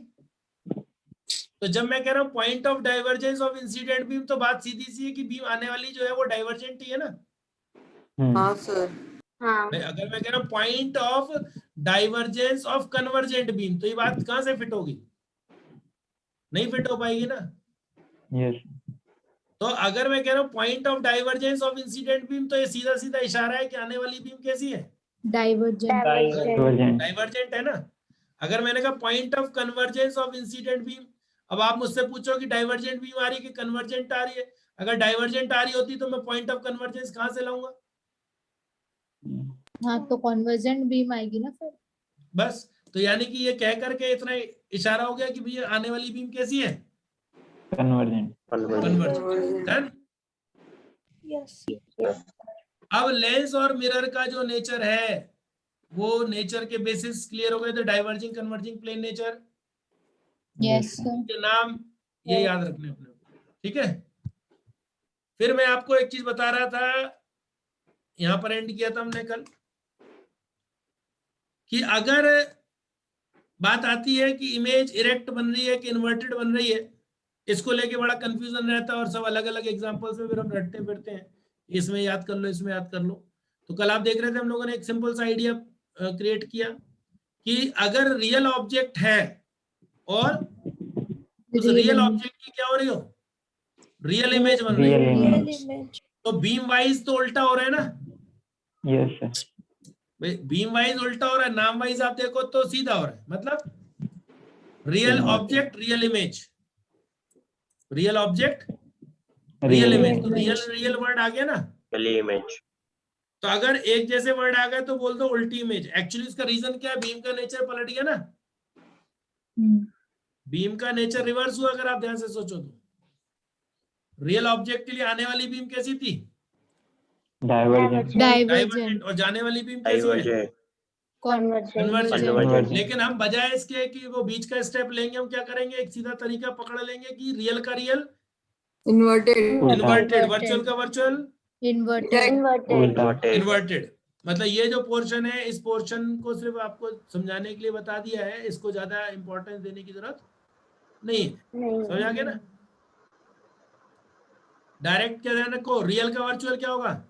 तो जब मैं कह रहा हूँ point of divergence of incident beam, तो बात सीधी सी है कि बीम आने वाली जो है वो डाइवर्जेंट ही है ना। हाँ सर। हाँ अगर मैं कह रहा हूँ point of divergence of convergent beam, तो ये बात कहाँ से फिट होगी? नहीं फिट हो पाएगी ना। यस। तो अगर मैं कह रहा हूँ point of divergence of incident beam, तो ये सीधा सीधा इशारा है कि आने वाली बीम कैसी है? डाइवर्जेंट। डाइवर्जेंट है ना। अगर मैंने कहा point of convergence of incident beam, अब आप मुझसे पूछो कि डाइवर्जेंट बीम आ रही है कि कन्वर्जेंट आ रही है। अगर डाइवर्जेंट आ रही होती तो मैं पॉइंट ऑफ कन्वर्जेंस कहां से लाऊंगा? हाँ तो कन्वर्जेंट बीम आएगी ना फिर। बस, तो यानी कि ये कह करके इतना इशारा हो गया कि भैया आने वाली बीम कैसी है? कन्वर्जेंट। कन्वर्जेंट। डन। यस अब लेंस और मिरर का जो नेचर है वो नेचर के बेसिस क्लियर हो गए। तो diverging converging plane nature, yes sir. के नाम ये याद रखने अपने। ठीक है, फिर मैं आपको एक चीज बता रहा था, यहां पर एंड किया था हमने कल, कि अगर बात आती है कि इमेज इरेक्ट बन रही है कि इन्वर्टेड बन रही है, इसको लेके बड़ा कंफ्यूजन रहता है और सब अलग अलग एग्जांपल्स में फिर हम रटते फिरते हैं, इसमें याद कर लो, इसमें याद कर लो। तो कल आप देख रहे थे हम लोगों ने एक सिंपल सा आइडिया क्रिएट किया कि अगर रियल ऑब्जेक्ट है और उस रियल ऑब्जेक्ट की क्या हो रही हो, रियल इमेज बन रही है, तो बीम वाइज तो उल्टा हो रहा है ना। Yes sir. बीम वाइज उल्टा हो रहा है, नाम वाइज आप देखो तो सीधा हो रहा है। मतलब real object real image, real object real image, तो रियल रियल वर्ड आ गया ना, रियल इमेज। तो अगर एक जैसे वर्ड आ गए तो बोल दो उल्टी इमेज। एक्चुअली इसका रीजन क्या है? बीम का नेचर पलट गया ना। बीम का नेचर रिवर्स हुआ। अगर आप ध्यान से सोचो तो रियल ऑब्जेक्ट के लिए आने वाली बीम कैसी थी? डाइवर्जेंट। और जाने वाली बीम कैसी है? कन्वर्जेंट। लेकिन हम बजाय इसके कि वो बीच का स्टेप लेंगे, हम क्या करेंगे, एक सीधा तरीका पकड़ लेंगे कि रियल का रियल इन्वर्टेड, वर्चुअल का वर्चुअल इन्वर्टेड। मतलब ये जो पोर्शन है, इस पोर्शन को सिर्फ आपको समझाने के लिए बता दिया है, इसको ज्यादा इंपॉर्टेंस देने की जरूरत नहीं। समझ आ गया ना। डायरेक्ट क्या ध्यान रखो, रियल का वर्चुअल क्या होगा?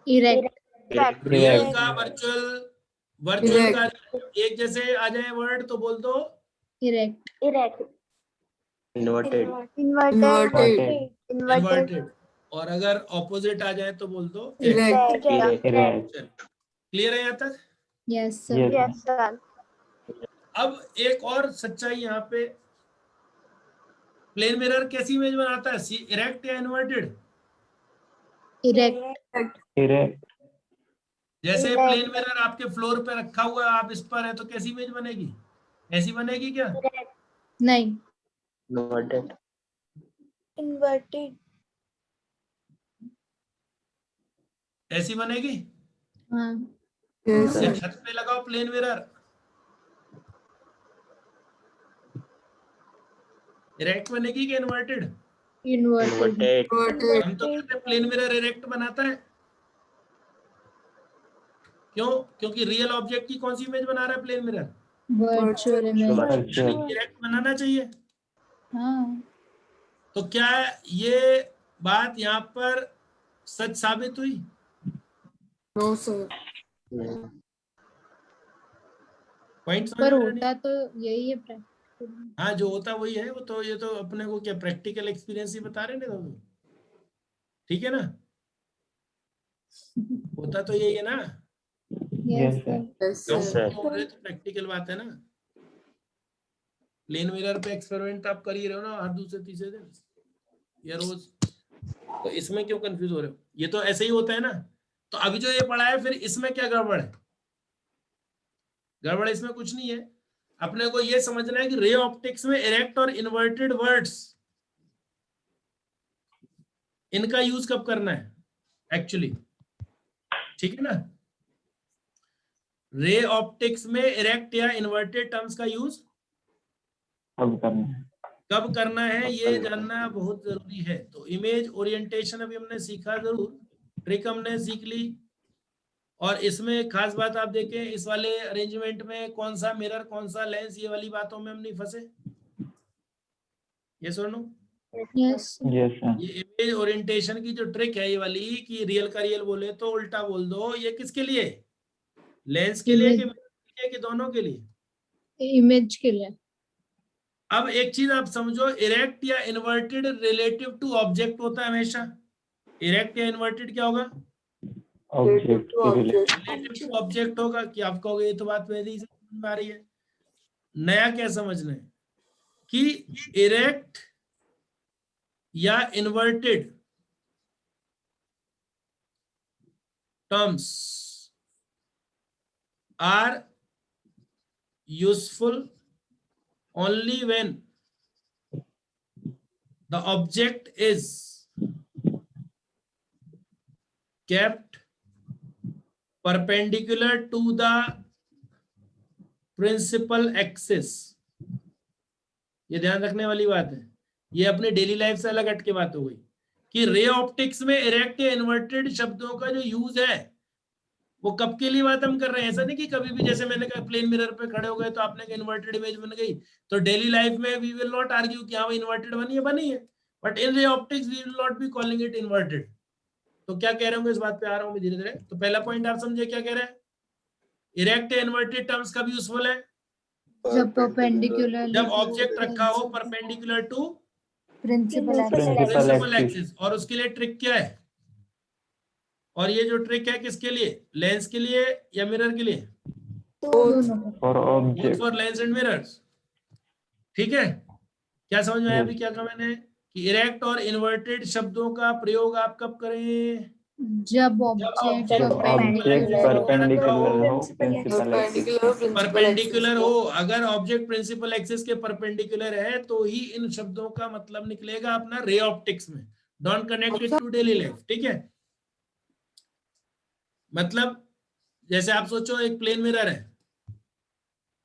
इरेक्ट। रियल का वर्चुअल, वर्चुअल का एक जैसे आ जाए वर्ड तो बोल दो इरेक्ट। इन्वर्टेड। इन्वर्टेड। और अगर ऑपोजिट आ जाए तो बोल दो इरेक्ट। क्लियर है यहाँ तक? Yes sir. अब एक और सच्चाई यहाँ पे, प्लेन मिरर कैसी इमेज बनाता है, इरेक्ट या इन्वर्टेड? इरेक्ट। जैसे प्लेन मिरर आपके फ्लोर पे रखा हुआ है, आप इस पर है तो कैसी इमेज बनेगी? ऐसी बनेगी क्या? नहीं, इन्वर्टेड। ऐसी बनेगी। हाँ। छत पे लगाओ प्लेन मिरर, इरेक्ट बनेगी कि इन्वर्टेड? इन्वर्टेड। हम तो कहते हैं प्लेन मिरर इरेक्ट बनाता है। क्यों? क्योंकि रियल ऑब्जेक्ट की कौन सी इमेज बना रहा है plane mirror? Virtual image. Erect बनाना चाहिए। हाँ। तो क्या ये बात यहाँ पर सच साबित हुई? No sir. पॉइंट पर होता तो यही है प्रैक्टिकल। हाँ, जो होता वही है। वो तो ये तो अपने को क्या प्रैक्टिकल एक्सपीरियंस ही बता रहे हैं। ठीक है ना, होता तो यही है ना। Yes sir. तो प्रैक्टिकल बात है ना। प्लेन मिरर पे एक्सपेरिमेंट आप कर ही रहे हो ना हर दूसरे तीसरे दिन या रोज, तो इसमें क्यों कंफ्यूज हो रहे हो? ये तो ऐसे ही होता है ना। तो अभी जो ये पढ़ा है, फिर इसमें क्या गड़बड़ है? गड़बड़ इसमें कुछ नहीं है। अपने को ये समझना है कि रे ऑप्टिक्स में इरेक्ट और इन्वर्टेड वर्ड्स, इनका यूज कब करना है एक्चुअली। ठीक है ना, रे ऑप्टिक्स में इरेक्ट या इन्वर्टेड टर्म्स का यूज कब करना है, ये जानना बहुत जरूरी है। तो इमेज ओरिएंटेशन अभी हमने सीखा, जरूर ट्रिक हमने सीख ली। और इसमें खास बात आप देखें, इस वाले अरेंजमेंट में कौन सा मिरर कौन सा लेंस, ये वाली बातों में हम नहीं फंसे। यस और नो? Yes Yes, sir. ये इमेज ओरिएंटेशन की जो ट्रिक है ये वाली कि रियल का रियल बोले तो उल्टा बोल दो, ये किसके लिए? लेंस के लिए कि दोनों के लिए? इमेज के लिए। अब एक चीज आप समझो, इरेक्ट या इन्वर्टेड रिलेटिव टू ऑब्जेक्ट होता है हमेशा। इरेक्ट या इन्वर्टेड क्या होगा? Object to object. Relative to object होगा। कि आप कहोगे ये तो बात मेरी ही समझ में आ रही है। नया क्या समझना है कि इरेक्ट या inverted terms are useful only when the object is kept perpendicular to the principal axis। ये ध्यान रखने वाली बात है। ये अपने डेली लाइफ से अलग हटके बात हो गई कि रे ऑप्टिक्स में इरेक्ट या इन्वर्टेड शब्दों का जो यूज है वो कब के लिए बात हम कर रहे हैं। ऐसा नहीं कि कभी भी जैसे मैंने कहा प्लेन मिरर पे खड़े हो गए तो आपने कहा इन्वर्टेड इमेज बन गई, तो डेली लाइफ में वी विल नॉट आर्ग्यू कि हाँ इन्वर्टेड बनी है, but in ray optics we will not be calling it inverted. तो क्या कह रहे होंगे, इस बात पे आ रहा हूं मैं धीरे धीरे। तो पहला पॉइंट आप समझे क्या कह रहे हैं? इरेक्ट या इन्वर्टेड टर्म्स कब यूजफुल है? जब परपेंडिकुलर, जब ऑब्जेक्ट रखा हो परपेंडिकुलर टू प्रिंसिपल एक्सिस। और उसके लिए ट्रिक क्या है? और ये जो ट्रिक है किसके लिए? लेंस के लिए या मिरर के लिए? for object. For Lenz and mirrors. ठीक है, क्या समझ में आया अभी क्या कहा मैंने कि इरेक्ट और इन्वर्टेड शब्दों का प्रयोग आप कब करें? जब ऑब्जेक्ट परपेंडिकुलर हो। अगर ऑब्जेक्ट प्रिंसिपल एक्सिस के परपेंडिकुलर है तो ही इन शब्दों का मतलब निकलेगा अपना रे ऑप्टिक्स में। Don't connect it to daily life. ठीक है, मतलब जैसे आप सोचो एक प्लेन मिरर है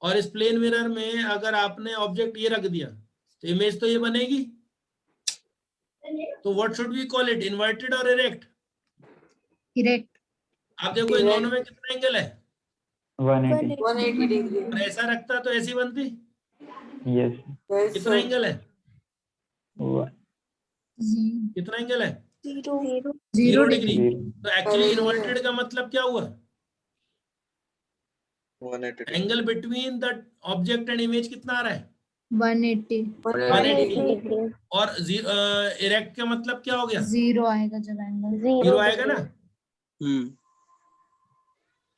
और इस प्लेन मिरर में अगर आपने ऑब्जेक्ट ये रख दिया तो इमेज तो ये बनेगी। तो what should we call it, inverted और इरेक्ट? इरेक्ट। आप देखो इन दोनों में कितना एंगल है? 180 degree. और ऐसा रखता तो ऐसी बनती। Yes. Yes, कितना sir. एंगल है? One. कितना एंगल है? 0 डिग्री। तो एक्चुअली इन्वर्टेड का मतलब क्या हुआ? 180 angle between the object and image कितना आ रहा है? 180 और इरेक्ट का मतलब क्या हो गया? 0 आएगा जब एंगल 0 आएगा ना। हम्म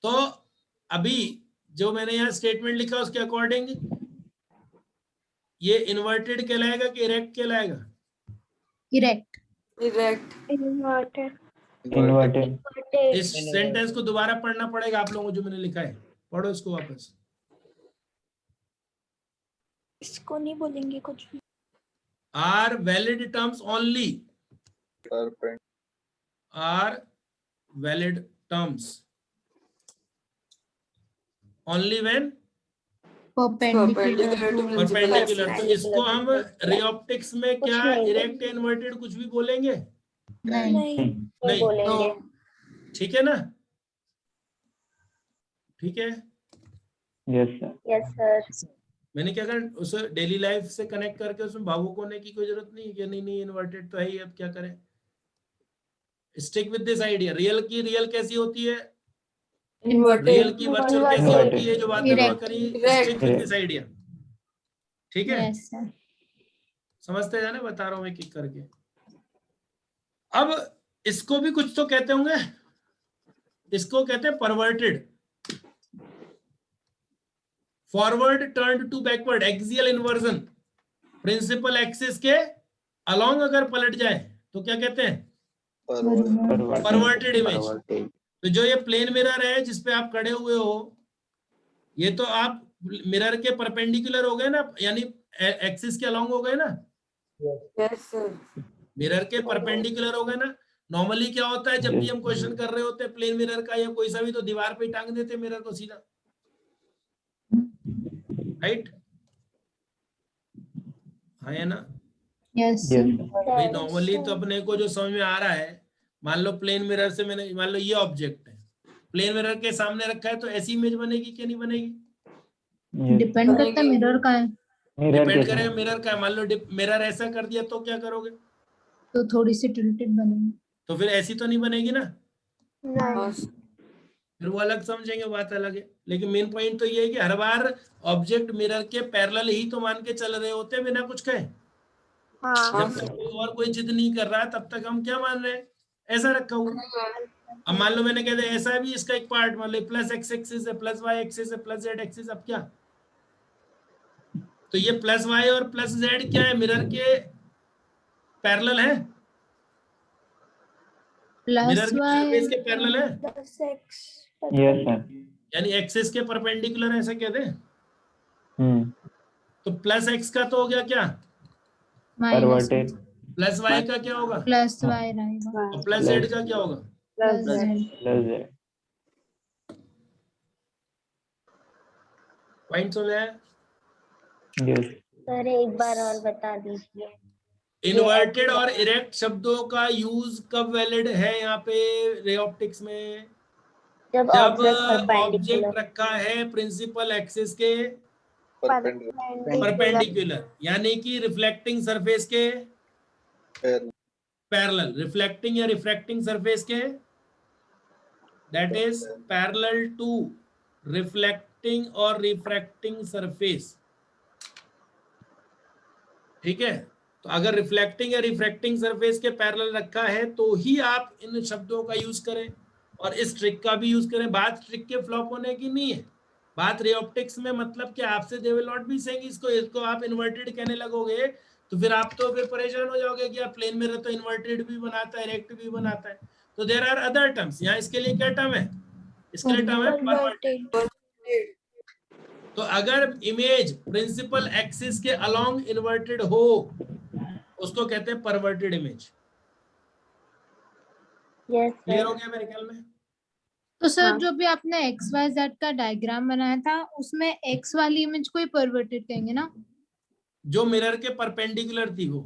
तो अभी जो मैंने यहाँ स्टेटमेंट लिखा उसके अकॉर्डिंग ये इन्वर्टेड कहलाएगा कि इरेक्ट कहलाएगा? इरेक्ट। Inverted. इस सेंटेंस को दोबारा पढ़ना पड़ेगा आप लोगों को जो मैंने लिखा है। पढ़ो इसको वापस। इसको नहीं बोलेंगे कुछ भी। Are valid terms only, are valid terms only when perpendicular. तो इसको हम रे ऑप्टिक्स में क्या इरेक्ट इन्वर्टेड कुछ भी बोलेंगे? नहीं। ठीक है ना? ठीक है। Yes, sir. मैंने क्या कर उसे डेली लाइफ से कनेक्ट करके उसमें भावुक होने की कोई जरूरत नहीं है कि नहीं इन्वर्टेड तो है ही, अब क्या करें। Stick with this idea. Real कैसी होती है? रियल की वर्चुअल कैसी होती है? जो बात हमने करी, स्टिक विद दिस आइडिया। ठीक है, Yes, sir. समझते जाने, बता रहा हूं मैं किक करके। अब इसको भी कुछ तो कहते होंगे, इसको कहते हैं perverted. Forward turned to backward, axial inversion. Principal axis के अलोंग अगर पलट जाए तो क्या कहते हैं? Perverted image. तो जो ये प्लेन मिरर है जिसपे आप खड़े हुए हो, ये तो आप मिरर के परपेंडिकुलर हो गए ना, यानी एक्सिस के अलोंग हो गए ना। Yes, sir. मिरर के परपेंडिकुलर हो गए ना। नॉर्मली क्या होता है जब भी हम क्वेश्चन कर रहे होते हैं प्लेन मिरर का या कोई सा भी, तो दीवार पे टांग देते मिरर को सीधा, राइट? हाँ है ना? Yes. भाई नॉर्मली तो अपने को जो समझ में आ रहा है, मान लो प्लेन मिरर से मैंने, मान लो ये ऑब्जेक्ट है प्लेन मिरर के सामने रखा है, तो ऐसी इमेज बनेगी कि नहीं बनेगी? डिपेंड करता है मिरर का है। डिपेंड करेगा मिरर का। मान लो मिरर ऐसा कर दिया तो क्या करोगे? तो थोड़ी सी टिल्टेड बनेगी। तो फिर ऐसी तो नहीं बनेगी ना, नहीं। फिर वो अलग समझेंगे, बात अलग है। लेकिन मेन पॉइंट तो ये है कि हर बार ऑब्जेक्ट मिरर के पैरेलल ही तो मान के चल रहे होते हैं बिना कुछ कहे। हाँ। जब तक और कोई जिद नहीं कर रहा तब तक हम क्या मान रहे हैं, ऐसा रखा हुआ। अब मान लो मैंने कह दिया ऐसा भी इसका एक पार्ट, मान लो प्लस एक्स एक्सिस है, प्लस वाई एक्सिस है, प्लस जेड एक्सिस, अब क्या? तो ये प्लस वाई और प्लस जेड क्या है, मिरर के पैरेलल है, मिरर के सरफेस के पैरेलल है। Plus x. Yes sir. यानी एक्सिस के परपेंडिकुलर ऐसा कहते हैं। तो प्लस एक्स का तो हो गया क्या, परवर्टेड। प्लस वाई का क्या होगा, प्लस वाई रहेगा, और प्लस जेड का क्या होगा, plus Z. Plus Z. Point समझ आया? यस सर एक बार और बता दीजिए। इन्वर्टेड और इरेक्ट शब्दों का यूज कब वैलिड है यहाँ पे रे ऑप्टिक्स में? जब ऑब्जेक्ट रखा है प्रिंसिपल एक्सिस के परपेंडिकुलर, यानी कि रिफ्लेक्टिंग सरफेस के पैरेलल, रिफ्लेक्टिंग या रिफ्रैक्टिंग सरफेस के, that is parallel to reflecting और रिफ्रैक्टिंग सरफेस। ठीक है, तो अगर रिफ्लेक्टिंग या रिफ्रैक्टिंग सरफेस के पैरेलल रखा है तो ही आप इन शब्दों का यूज करें और इस ट्रिक का भी यूज करें। बात ट्रिक के फ्लॉप होने की नहीं है, बात रे ऑप्टिक्स में मतलब कि आपसे they will not be saying इसको आप इन्वर्टेड कहने लगोगे तो फिर आप तो फिर परेशान हो जाओगे कि आप प्लेन मिरर तो इन्वर्टेड भी बनाता है, इरेक्ट भी बनाता है। तो देयर आर अदर टर्म्स, यहाँ इसके लिए क्या टर्म है, इसके लिए टर्म है परवर्टेड। तो अगर इमेज प्रिंसिपल एक्सिस के अलोंग इन्वर्टेड हो उसको कहते हैं परवर्टेड इमेज। क्लियर हो गया मेरे ख्याल में? तो सर जो भी आपने एक्स वाई जेड का डायग्राम बनाया था उसमें एक्स वाली इमेज को ही परवर्टेड कहेंगे ना? जो मिरर के परपेंडिकुलर थी वो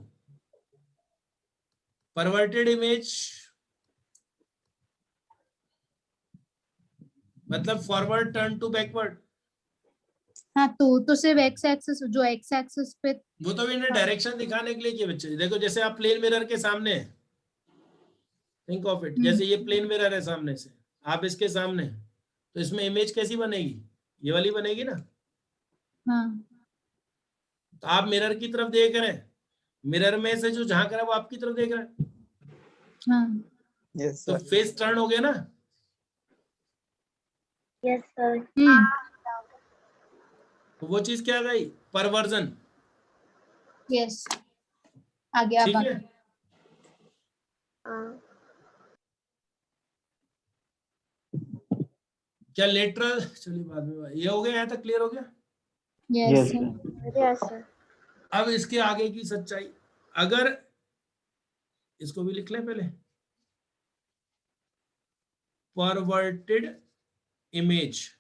परवर्टेड इमेज, मतलब फॉरवर्ड टर्न टू बैकवर्ड। हाँ, तो सिर्फ एक्स एक्सिस, जो एक्स एक्सिस पे वो तो इन्हें डायरेक्शन दिखाने के लिए किया बच्चे। देखो जैसे आप प्लेन मिरर के सामने है, थिंक ऑफ इट, जैसे ये प्लेन मिरर है सामने से, आप इसके सामने, तो इसमें इमेज कैसी बनेगी, ये वाली बनेगी ना। हाँ। तो आप मिरर की तरफ देख रहे हैं, मिरर में से जो झांक रहा है वो आपकी तरफ देख रहा है। हाँ। यस तो फेस टर्न हो गया ना। Yes sir. तो वो चीज क्या आ गई, परवर्जन। यस, आ गया। ठीक है, क्या लेटरल, चलिए बाद में, ये हो गया, यहाँ तक क्लियर हो गया। Yes yes sir. अब इसके आगे की सच्चाई, अगर इसको भी लिख लें पहले, फॉरवर्टेड इमेज।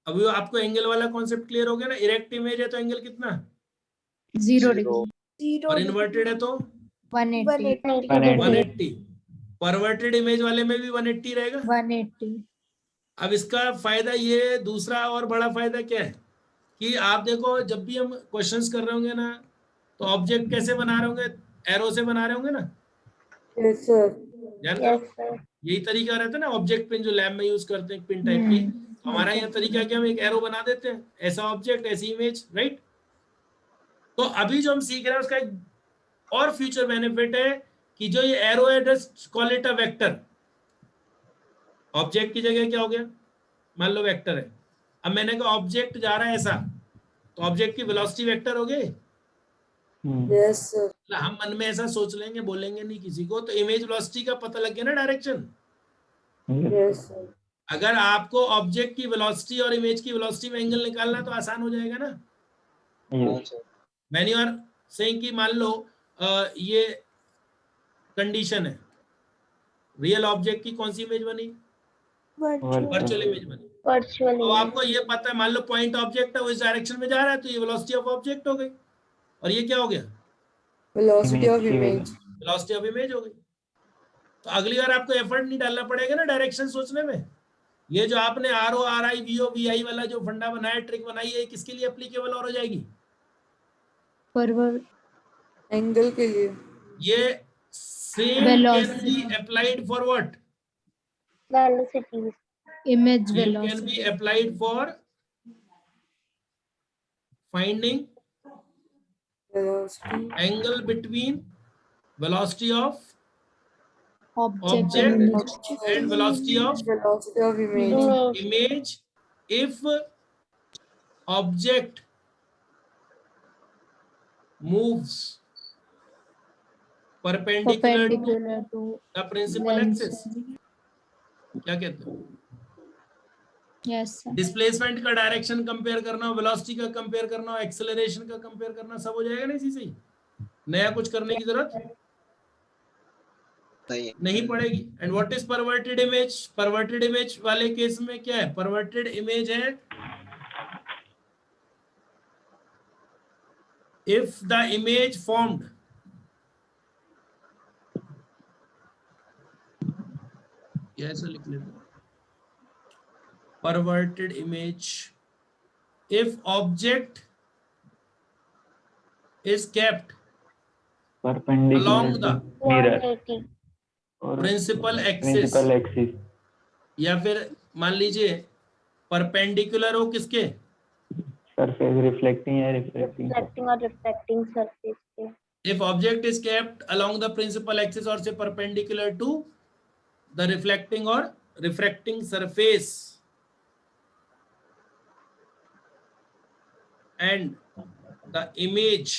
अभी आपको एंगल वाला कॉन्सेप्ट क्लियर हो गया ना, इरेक्ट इमेज है तो एंगल कितना, 0 डिग्री। और इन्वर्टेड है तो 180। परवर्टेड इमेज वाले में भी 180 रहेगा। 180। अब इसका फायदा ये, दूसरा और बड़ा फायदा क्या है कि आप देखो जब भी हम क्वेश्चंस कर रहे होंगे ना तो ऑब्जेक्ट कैसे बना रहे होंगे, एरो से बना रहे होंगे ना। Yes sir. जानते यही तरीका रहता है ना, ऑब्जेक्ट पिन जो लैब में यूज करते हैं पिन टाइप की। हमारा यहाँ तरीका क्या, हम एक एरो बना देते हैं, ऐसा ऑब्जेक्ट ऐसी इमेज, राइट। तो अभी जो हम सीख रहे हैं उसका एक और फ्यूचर बेनिफिट है कि जो ये एरो है, just call it a vector. Object की जगह क्या हो गया, मान लो वेक्टर है। अब मैंने कहा ऑब्जेक्ट जा रहा है ऐसा, तो ऑब्जेक्ट की वेलोसिटी वेक्टर हो गई। Yes sir. हम मन में ऐसा सोच लेंगे, बोलेंगे नहीं किसी को, तो इमेज वेलोसिटी का पता लग गया ना, डायरेक्शन। Yes sir. अगर आपको ऑब्जेक्ट की वेलोसिटी और इमेज की वेलोसिटी में एंगल निकालना तो आसान हो जाएगा ना। व्हेन यू आर सेइंग कि मान लो ये कंडीशन है, रियल ऑब्जेक्ट की कौन सी इमेज बनी, वर्चुअल इमेज बनी। तो आपको ये पता है, मान लो पॉइंट ऑब्जेक्ट है, वो इस डायरेक्शन में जा रहा है, तो ये वेलोसिटी ऑफ ऑब्जेक्ट हो गई, और ये क्या हो गया, velocity of image. Velocity of image हो गई। तो अगली बार आपको एफर्ट नहीं डालना पड़ेगा ना डायरेक्शन सोचने में, ये जो आपने RORI VOVI वाला जो फंडा बनाया, ट्रिक बनाई है, किसके लिए एप्लीकेबल और हो जाएगी? फॉरवर्ड एंगल के लिए। ये same can be applied for what? Velocity. Image You can be velocity applied for finding Velocity. angle between velocity of object object and velocity of Velocity of image. image if object moves perpendicular to perpendicular to the principal axis. क्या कहते हो? यस सर डिस्प्लेसमेंट का डायरेक्शन कंपेयर करना हो, वेलोसिटी का कंपेयर करना हो, एक्सेलरेशन का कंपेयर करना, सब हो जाएगा ना इसी से ही। नया कुछ करने की जरूरत नहीं पड़ेगी। And what is perverted image? Perverted image वाले केस में क्या है? परवर्टेड इमेज है if the image formed ऐसा लिख लेते हैं, perverted image if object is kept perpendicular along to the mirror 180. or principal principal axis या फिर मान लीजिए परपेंडिकुलर हो किसके? surface reflecting या refracting Reflecting or refracting surface पे. If object is kept along the principal axis or say perpendicular to the reflecting or refracting surface and the image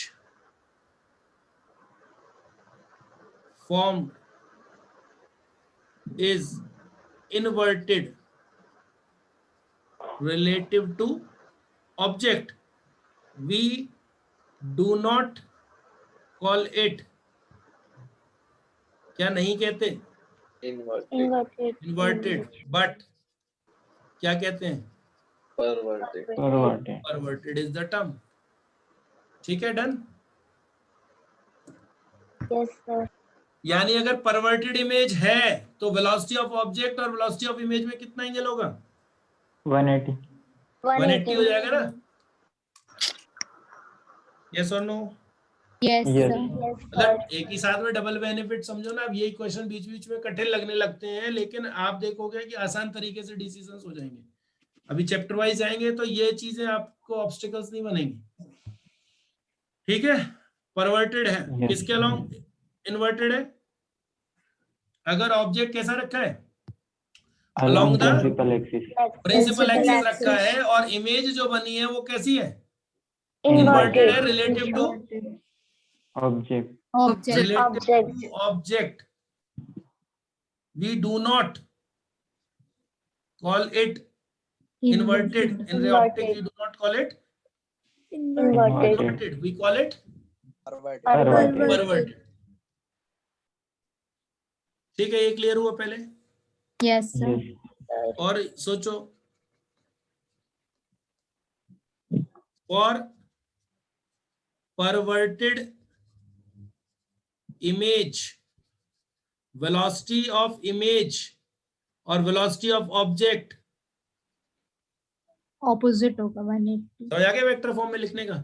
formed is inverted relative to object, we do not call it, क्या नहीं कहते? Inverted. Inverted, but क्या कहते हैं? perverted Perverted is the term. ठीक है, डन। Yes sir. यानी अगर परवर्टेड इमेज है तो वेलोसिटी ऑफ ऑब्जेक्ट और वेलोसिटी ऑफ इमेज में कितना एंगल होगा? 180 180 हो जाएगा ना? यस और no? Yes Yes. Sir Yes sir. मतलब एक ही साथ में डबल बेनिफिट समझो ना। अब यही क्वेश्चन बीच बीच में कठिन लगने लगते हैं, लेकिन आप देखोगे कि आसान तरीके से डिसीजंस हो जाएंगे। अभी चैप्टर वाइज जाएंगे तो ये चीजें आपको ऑब्स्टिकल्स नहीं बनेंगी। ठीक है, परवर्टेड है। Yes. किसके अलोंग इन्वर्टेड है? अगर ऑब्जेक्ट कैसा रखा है? along the principal axis principal axis Principal रखा axis. है और इमेज जो बनी है वो कैसी है? Inverted. इन्वर्टेड है relative to object object relative to object. We do not call it inverted. In the optics, we do not call it Inverted. inverted. We call it perverted perverted. ठीक है, ये क्लियर हुआ पहले? यस सर yes और सोचो, for perverted image, velocity of image और velocity of object ऑपोजिट होगा 180 समझ आ गया वेक्टर फॉर्म में लिखने का?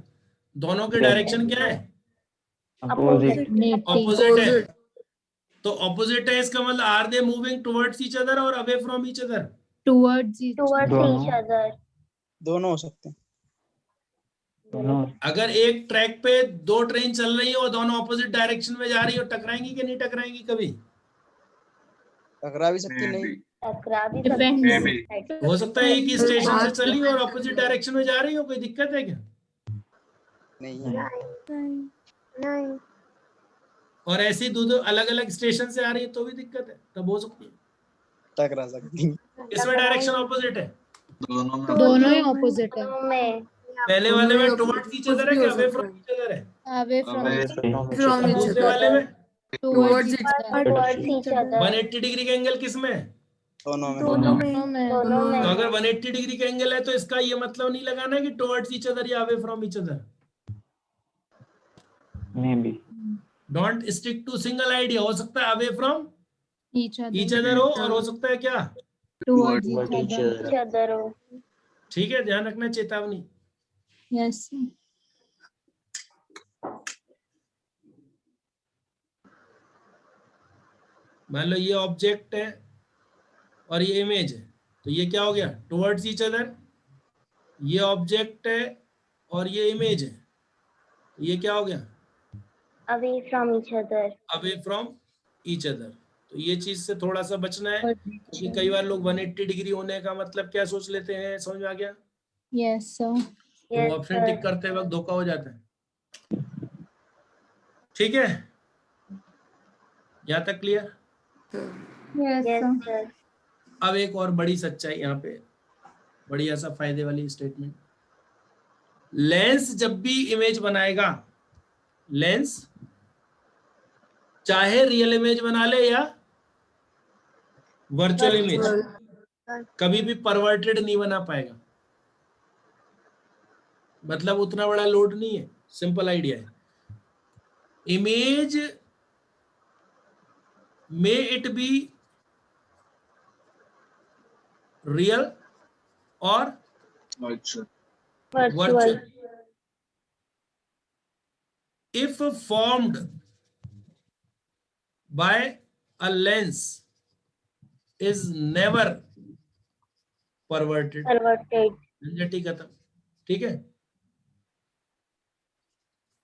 दोनों के डायरेक्शन क्या है? opposite ऑपोजिट है। तो ऑपोजिट है इसका मतलब are they moving towards each other और away from each other? Towards Towards दोनों। each other. दोनों हो सकते हैं। दोनों अगर एक ट्रैक पे दो ट्रेन चल रही है और दोनों ऑपोजिट डायरेक्शन में जा रही है, टकराएंगी कि नहीं टकराएंगी कभी? टकरा भी सकती नहीं। टकरा भी Depends. सकते हैं। हो सकता है एक ही स्टेशन से चली और ऑपोजिट डायरेक्शन में जा रही हो, कोई दिक्कत है क्या? नहीं नहीं। और ऐसी दो दो अलग अलग स्टेशन से आ रही है तो भी दिक्कत है, तब हो सकती है। टकरा सकती। इसमें डायरेक्शन ऑपोजिट है? दोनों ही ऑपोजिट है। दोनों में पहले वाले में टुवर्ड्स ईच अदर है कि अवे फ्रॉम ईच अदर है? अवे फ्रॉम From each दूसरे other. वाले में towards towards each other. 180 degree का एंगल किस में है? दोनों में। दोनों में। तो अगर 180 डिग्री का एंगल है तो इसका ये मतलब नहीं लगाना कि टुवर्ड्स ईच अदर या away from each other. maybe don't stick to single idea. हो सकता है away from each each other हो और हो सकता है क्या towards Towards each each other. each other. ठीक है, ध्यान रखना, चेतावनी। Yes, sir. मान लो ये ऑब्जेक्ट है और ये इमेज है, तो ये क्या हो गया? Towards each other. ये ऑब्जेक्ट है और ये इमेज है, ये क्या हो गया? Away from each other. Away from each other. तो ये चीज से थोड़ा सा बचना है, क्योंकि कई बार लोग 180 डिग्री होने का मतलब क्या सोच लेते हैं, समझ में आ गया? Yes, sir. तो Yes, ऑप्शन sir. टिक करते वक्त धोखा हो जाता है। ठीक है, यहाँ तक clear? Yes, Yes, sir. sir. अब एक और बड़ी सच्चाई यहाँ पे, बढ़िया सा फायदे वाली स्टेटमेंट। लेंस जब भी इमेज बनाएगा, लेंस चाहे रियल इमेज बना ले या वर्चुअल इमेज, कभी भी परवर्टेड नहीं बना पाएगा। मतलब उतना बड़ा लोड नहीं है, सिंपल आइडिया है। Image may it be real और Virtual. if formed by a lens is never perverted. Perverted. झंझट खत्म। ठीक है,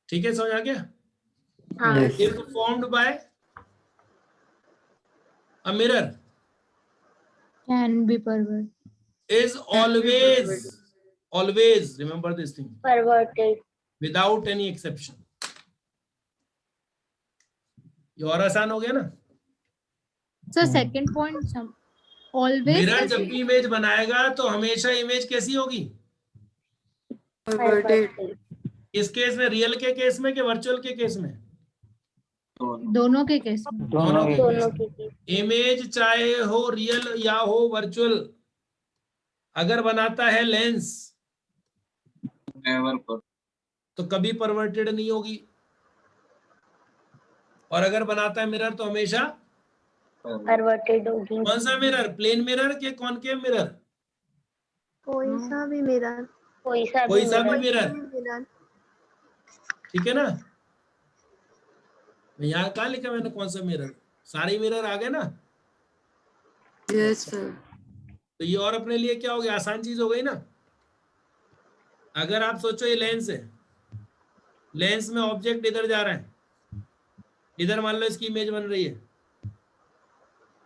ठीक है, समझ आ गया? हाँ. Yes. if formed by a mirror Can be pervert. is always remember this thing, Perverted. without any exception. ये और आसान हो गया ना? So second point, always. Mirror जब भी इमेज बनाएगा तो हमेशा इमेज कैसी होगी? Perverted. इस केस में, रियल के केस में कि वर्चुअल के केस में? दोनों के केस में। दोनों के दोनों केस में। की. इमेज चाहे हो रियल या हो वर्चुअल, अगर बनाता है लेंस तो कभी परवर्टेड नहीं होगी, और अगर बनाता है मिरर तो हमेशा Perverted होगी. कौन सा मिरर? प्लेन मिरर के कॉनकेव मिरर? कोई सा भी मिरर. कोई सा कोई सा भी mirror. मिरर। मिरर. ठीक है ना? यहाँ कहाँ लिखा मैंने कौन सा मिरर? सारे मिरर आ गए ना? Yes, sir. तो ये और अपने लिए क्या हो गया? आसान चीज हो गई ना? अगर आप सोचो ये लेंस है, लेंस में ऑब्जेक्ट इधर जा रहा है, इधर मान लो इसकी इमेज बन रही है,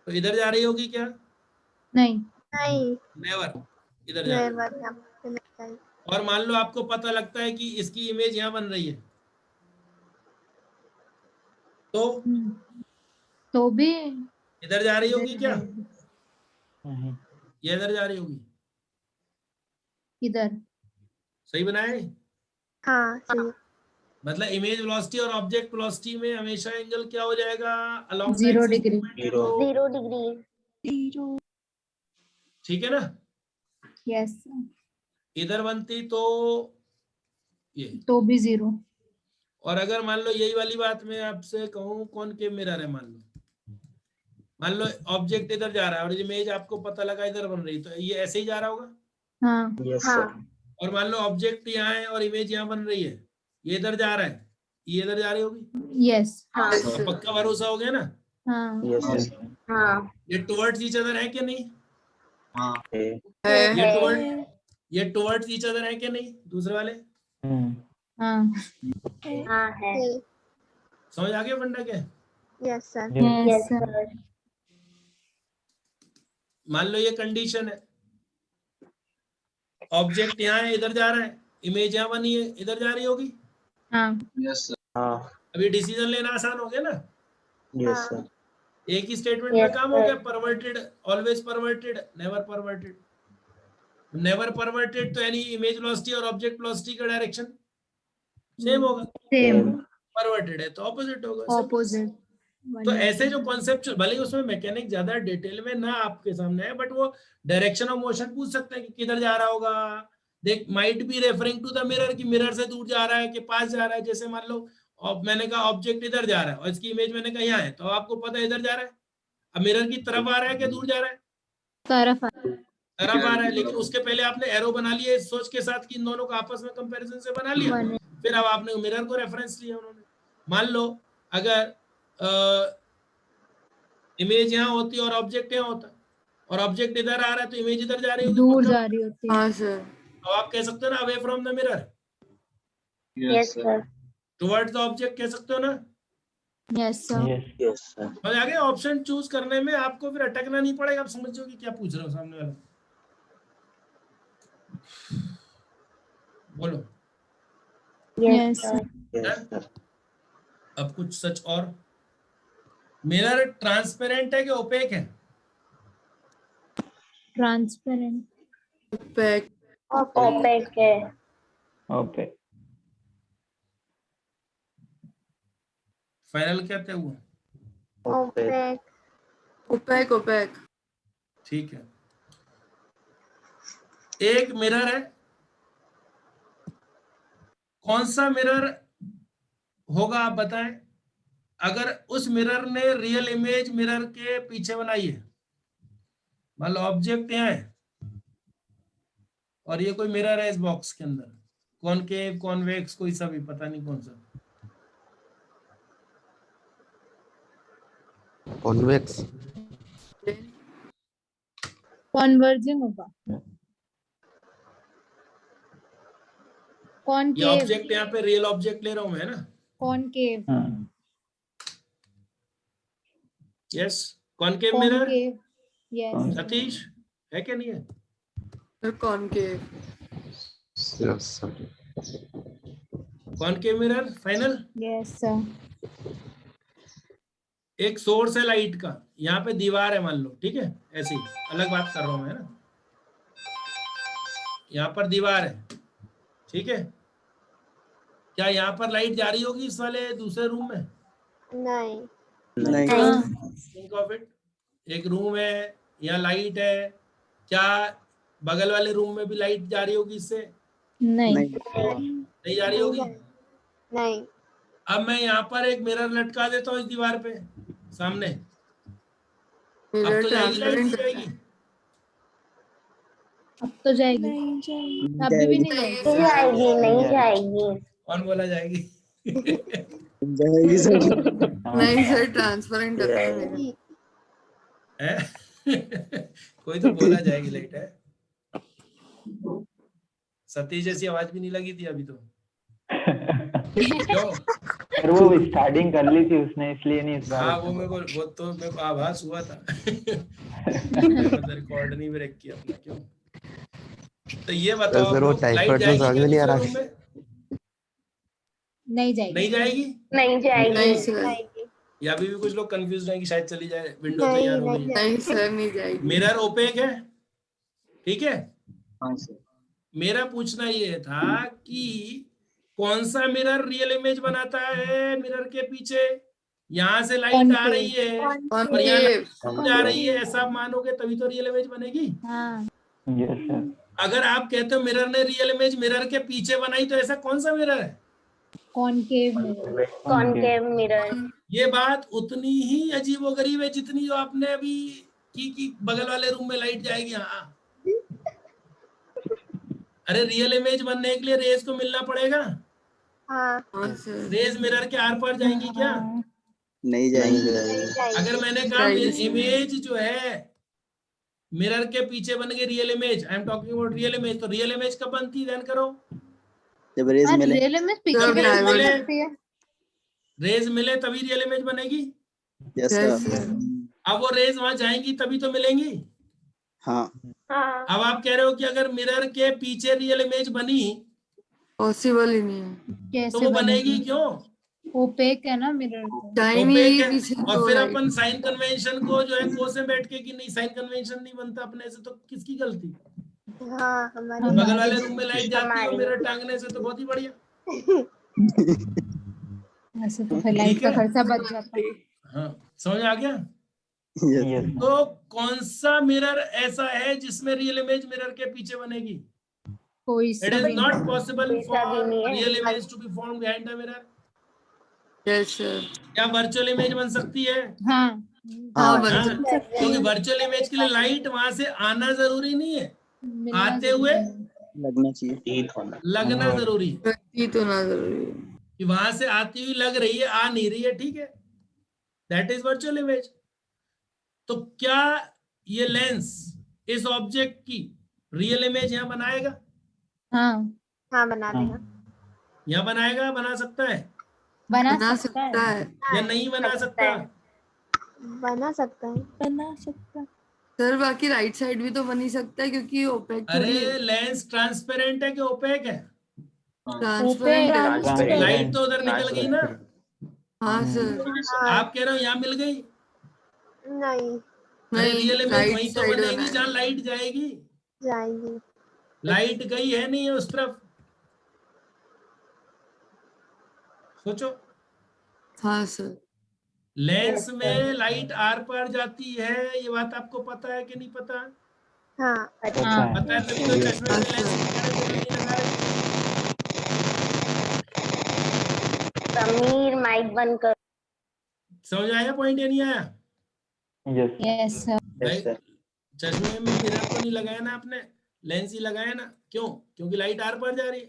तो इधर जा रही होगी क्या? नहीं। नहीं. नेवर, इधर जा रही है। नेवर. और मान लो आपको पता लगता है कि इसकी इमेज यहाँ बन रही है, तो भी इधर जा रही होगी क्या? नहीं। ये इधर जा रही होगी। इधर। सही बनाया है? हाँ, सही. मतलब इमेज वेलोसिटी और ऑब्जेक्ट वेलोसिटी में हमेशा एंगल क्या हो जाएगा? Along 0 degree. 0 डिग्री. ठीक है ना? यस। इधर बनती तो ये, तो भी 0। और अगर मान लो यही वाली बात मैं आपसे कहूँ कौन के मिरर है, मान लो ऑब्जेक्ट इधर जा रहा है और इमेज आपको पता लगा इधर बन रही, तो ये ऐसे ही जा रहा होगा? हाँ। Yes, हाँ. sir. और मान लो ऑब्जेक्ट यहाँ है और इमेज यहाँ बन रही है, ये इधर जा रहा है, ये इधर जा रही होगी? यस। हाँ. तो पक्का भरोसा हो गया ना? हाँ। Yes, sir. हाँ. ये टुवर्ड्स ईच अदर है कि नहीं? है. ये टुवर्ड्स ईच अदर है कि नहीं? दूसरे वाले हाँ। हाँ है. समझ आ गया फंडा क्या? Yes sir. Yes Yes, sir. sir. मान लो ये कंडीशन है, ऑब्जेक्ट यहाँ है, इधर जा रहा है, इमेज यहाँ बनी है, इधर जा रही होगी? हाँ। हाँ. अभी डिसीजन लेना आसान हो गया ना? Yes, sir. एक ही स्टेटमेंट Yes, में काम हो sir. गया। Perverted, always perverted, never perverted. Never perverted तो यानी इमेज वेलोसिटी और ऑब्जेक्ट वेलोसिटी का डायरेक्शन सेम होगा। सेम। परवर्टेड है तो ऑपोजिट होगा। ऑपोजिट। तो ऐसे जो कॉन्सेप्ट, भले ही उसमें मैकेनिक ज्यादा डिटेल में ना आपके सामने है, बट वो डायरेक्शन ऑफ मोशन पूछ सकते हैं कि किधर जा रहा होगा। देख, might be referring to the mirror, कि मिरर से दूर जा रहा है कि पास जा रहा है। जैसे मान लो मैंने कहा ऑब्जेक्ट इधर जा रहा है और इसकी इमेज मैंने कहा यहाँ है, तो आपको पता है इधर जा रहा है। अब मिरर की तरफ आ रहा है कि दूर जा रहा है? तरफ आ रहा है, लेकिन उसके पहले आपने एरो बना लिया इस सोच के साथ कि इन दोनों को आपस में कंपैरिजन से बना लिया, फिर अब आपने मिरर को रेफरेंस लिया उन्होंने। मान लो अगर इमेज यहाँ होती और ऑब्जेक्ट यहाँ होता, और ऑब्जेक्ट इधर आ रहा है तो इमेज इधर जा रही होगी, दूर जा रही होती है। हाँ सर। तो आप कह सकते हो ना away from the mirror, yes sir. Towards the object कह सकते हो ना। Yes sir. Yes sir. और आगे ऑप्शन चूज करने में आपको फिर अटकना नहीं पड़ेगा, आप समझ जाओगे क्या पूछ रहे हो सामने वाला। बोलो। Yes sir. Yes sir. अब कुछ सच और, मिरर ट्रांसपेरेंट है कि ओपेक है? ट्रांसपेरेंट। ओपेक। ओपेक है। ओपेक। फाइनल क्या तय हुआ? ओपेक। Opaque opaque. ठीक है, एक मिरर है, कौन सा मिरर होगा आप बताएं? अगर उस मिरर ने रियल इमेज मिरर के पीछे बनाई है, मान लो ऑब्जेक्ट यहाँ है और ये कोई मिरर है इस बॉक्स के अंदर, कॉनकेव कॉन्वेक्स कोई सा भी, पता नहीं कौन सा। कॉन्वेक्स। कॉन्वर्जिंग होगा। ये कॉनकेव। ऑब्जेक्ट यहाँ पे रियल ऑब्जेक्ट ले रहा हूं मैं, है ना? Concave. Yes, concave mirror. Concave. Yes. Satish है क्या नहीं है? Sir concave. Yes sir. Concave mirror final. Yes sir. एक सोर्स है लाइट का, यहाँ पे दीवार है मान लो, ठीक है, ऐसे ही अलग बात कर रहा हूं मैं, है ना? यहाँ पर दीवार है, ठीक है, क्या यहाँ पर लाइट जा रही होगी इस वाले दूसरे रूम में? नहीं। नहीं। थिंक ऑफ इट, एक रूम है, यहाँ लाइट है, क्या बगल वाले रूम में भी लाइट जा रही होगी इससे? नहीं। नहीं जा रही होगी। नहीं। अब मैं यहाँ पर एक मिरर लटका देता हूँ इस दीवार पे सामने, अब मिरर तो जाएगी लाइट, नहीं ट्रांसपेरेंट। जाएगी? अब तो जाएगी। अभी भी नहीं जाएगी। नहीं जाएगी, नहीं जाएगी। कौन बोला जाएगी? जाएगी सर। नहीं सर ट्रांसपेरेंट है? कोई तो बोला जाएगी लाइट है। सतीश जैसी आवाज भी नहीं लगी थी अभी तो। क्यों? पर वो स्टार्टिंग कर ली थी उसने, इसलिए नहीं इस बार। हाँ वो मेरे को आभास हुआ था। रिकॉर्ड नहीं ब्रेक किया अपना, क्यों? तो ये बताओ सर वो लाइट टाइफाइड तो समझ में नहीं आ रहा। नहीं जाएगी। नहीं जाएगी? नहीं जाएगी। नहीं सर। या अभी भी कुछ लोग कंफ्यूज हैं कि शायद चली जाए, विंडो नहीं, तैयार हो गई है। नहीं सर नहीं जाएगी। मिरर ओपेक है, ठीक है? हाँ सर। मेरा पूछना ये था कि कौन सा मिरर रियल इमेज बनाता है मिरर के पीछे? यहाँ से लाइट आ रही है और यहाँ कॉनकेव। जा रही है, ऐसा आप मानोगे तभी तो रियल इमेज बनेगी। हाँ। Yes sir. अगर आप कहते हो मिरर ने रियल इमेज मिरर के पीछे बनाई, तो ऐसा कौन सा मिरर है? Concave mirror. Concave mirror. ये बात उतनी ही अजीबोगरीब है जितनी जो आपने अभी की बगल वाले रूम में लाइट जाएगी। हाँ, अरे रियल इमेज बनने के लिए रेज को मिलना पड़ेगा। हाँ। हाँ सर। रेज मिरर के आर पार जाएंगी क्या? नहीं जाएगी। अगर मैंने कहा इमेज जो है मिरर के पीछे बन गई real image, I am talking about real image, तो रियल इमेज कब बनती है? ध्यान करो, जब रेज मिले। रियल इमेज पीछे जब कैसे बन मिले। सकती है? रेज मिले तभी रियल इमेज बनेगी। Yes Yes, sir. अब वो रेज वहां जाएंगी तभी तो मिलेंगी। हाँ। हाँ। अब आप कह रहे हो कि अगर मिरर के पीछे रियल इमेज बनी पॉसिबल ही नहीं है। कैसे तो वो बनेगी क्यों? ओपेक है ना मिरर। टाइम ओपेक ही है। पीछे और तो फिर लाइट। अपन साइन कन्वेंशन को जो है को से बैठ के कि नहीं साइन कन्वेंशन नहीं बनता अपने से, तो किसकी गलती? हाँ हमारी। बगल वाले रूम में लाइट जाती है हमारी। मिरर टांगने से, तो बहुत ही बढ़िया। ऐसे तो फिर लाइट का खर्चा बच जाता है। हाँ, समझ आ गया? यस। तो कौन सा मिरर ऐसा है जिसमें रियल इमेज मिरर के पीछे बनेगी? कोई इट इज नॉट पॉसिबल कोई सा भी फॉर नहीं है। Real image to be formed behind the mirror. Yes sir. क्या वर्चुअल इमेज बन सकती है? हाँ हाँ बन हाँ, सकता है। क्योंकि वर्चुअल इमेज के लिए लाइट वहां से आना जरूरी नहीं है, मिलना आते हुए लगना चाहिए। लगना जरूरी है। प्रतीत होना जरूरी है। कि वहां से आती हुई लग रही है, आ नहीं रही है, ठीक है, दैट इज वर्चुअल इमेज। तो क्या ये लेंस इस ऑब्जेक्ट की रियल इमेज यहाँ बनाएगा? हाँ हाँ बना देगा। यहाँ बनाएगा, बना सकता है बना सकता है। या नहीं बना सकता? बना सकता है। बना सकता। सर बाकी राइट साइड भी तो बन ही सकता है क्योंकि ओपेक थोड़ी है। अरे लेंस ट्रांसपेरेंट है कि ओपेक है? ट्रांसपेरेंट है। लाइट तो उधर निकल गई ना। हाँ सर। हाँ आप कह रहे हो यहाँ मिल गई? नहीं अरे नहीं, रियल इमेज राइट वहीं तो साइड बनेगी होना है। जहाँ लाइट जाएगी। जाएगी। लाइट गई है नहीं है उस तरफ, सोचो। हाँ सर। लेंस में लाइट आर पार जाती है, ये बात आपको पता है कि नहीं पता? हाँ पता है तभी तो चश्मे में लेंस लगा रहे, बिना नहीं लगा रहे। समीर माइक बंद कर। समझ आया पॉइंट या नहीं आया? Yes sir. भाई चश्मे में मिरर तो नहीं लगाया ना आपने, लेंस ही लगाया ना। क्यों? क्योंकि लाइट आर पार जा रही है।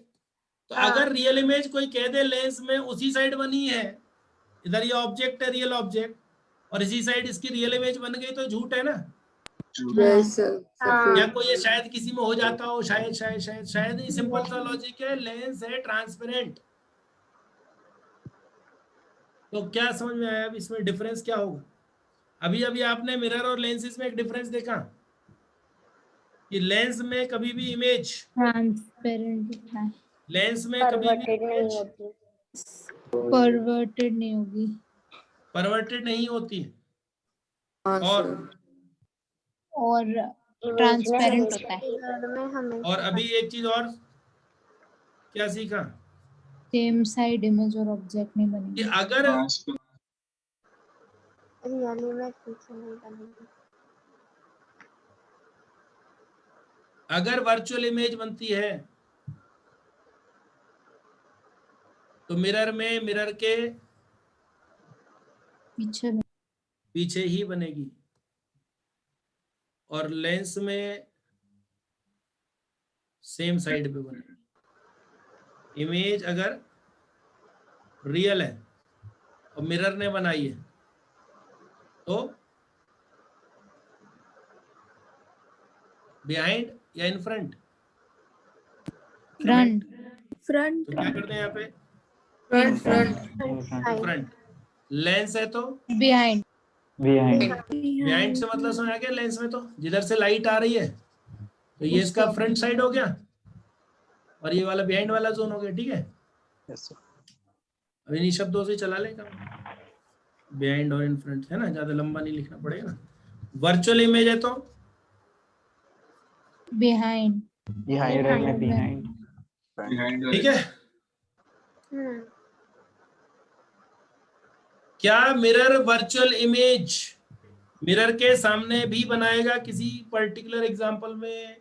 तो अगर रियल इमेज कोई कह दे लेंस में उसी साइड बनी है, इधर ये ऑब्जेक्ट है रियल ऑब्जेक्ट, और इसी साइड इसकी रियल इमेज बन गई, तो झूठ है ना? Yes sir. या कोई ये शायद किसी में हो जाता हो, शायद शायद शायद शायद ही सिंपल सा लॉजिक है, लेंस है ट्रांसपेरेंट। तो क्या समझ में आया? अब इसमें डिफरेंस क्या होगा? अभी अभी आपने मिरर और लेंसेज में एक डिफरेंस देखा कि लेंस में कभी भी इमेज, ट्रांसपेरेंट, लेंस में कभी भी परवर्टेड नहीं होती। परवर्टेड नहीं होगी, परवर्टेड नहीं होती है। हाँ और सर। और ट्रांसपेरेंट होता है। मिरर में हमेशा और अभी एक चीज और क्या सीखा सेम साइड इमेज और ऑब्जेक्ट नहीं कि बनेगी। अगर रियली में पीछे नहीं बनेगी। अगर वर्चुअल इमेज बनती है तो मिरर में मिरर के पीछे ही बनेगी, और लेंस में सेम साइड पे बनेगी। इमेज अगर रियल है और मिरर ने बनाई है तो बिहाइंड या इन फ्रंट? फ्रंट। तो क्या करते हैं यहाँ पे? फ्रंट। लेंस है तो बिहाइंड। बिहाइंड से मतलब समझ आ गया? लेंस में तो जिधर से लाइट आ रही है तो ये इसका फ्रंट साइड हो गया, और ये वाला बिहाइंड वाला जोन हो गया, ठीक है? अब इन्हीं शब्दों से चला लेगा, बिहाइंड और इन फ्रंट, है ना? ज्यादा लंबा नहीं लिखना पड़ेगा। वर्चुअल इमेज है तो बिहाइंड। ठीक है। क्या मिरर वर्चुअल इमेज मिरर के सामने भी बनाएगा किसी पर्टिकुलर एग्जांपल में?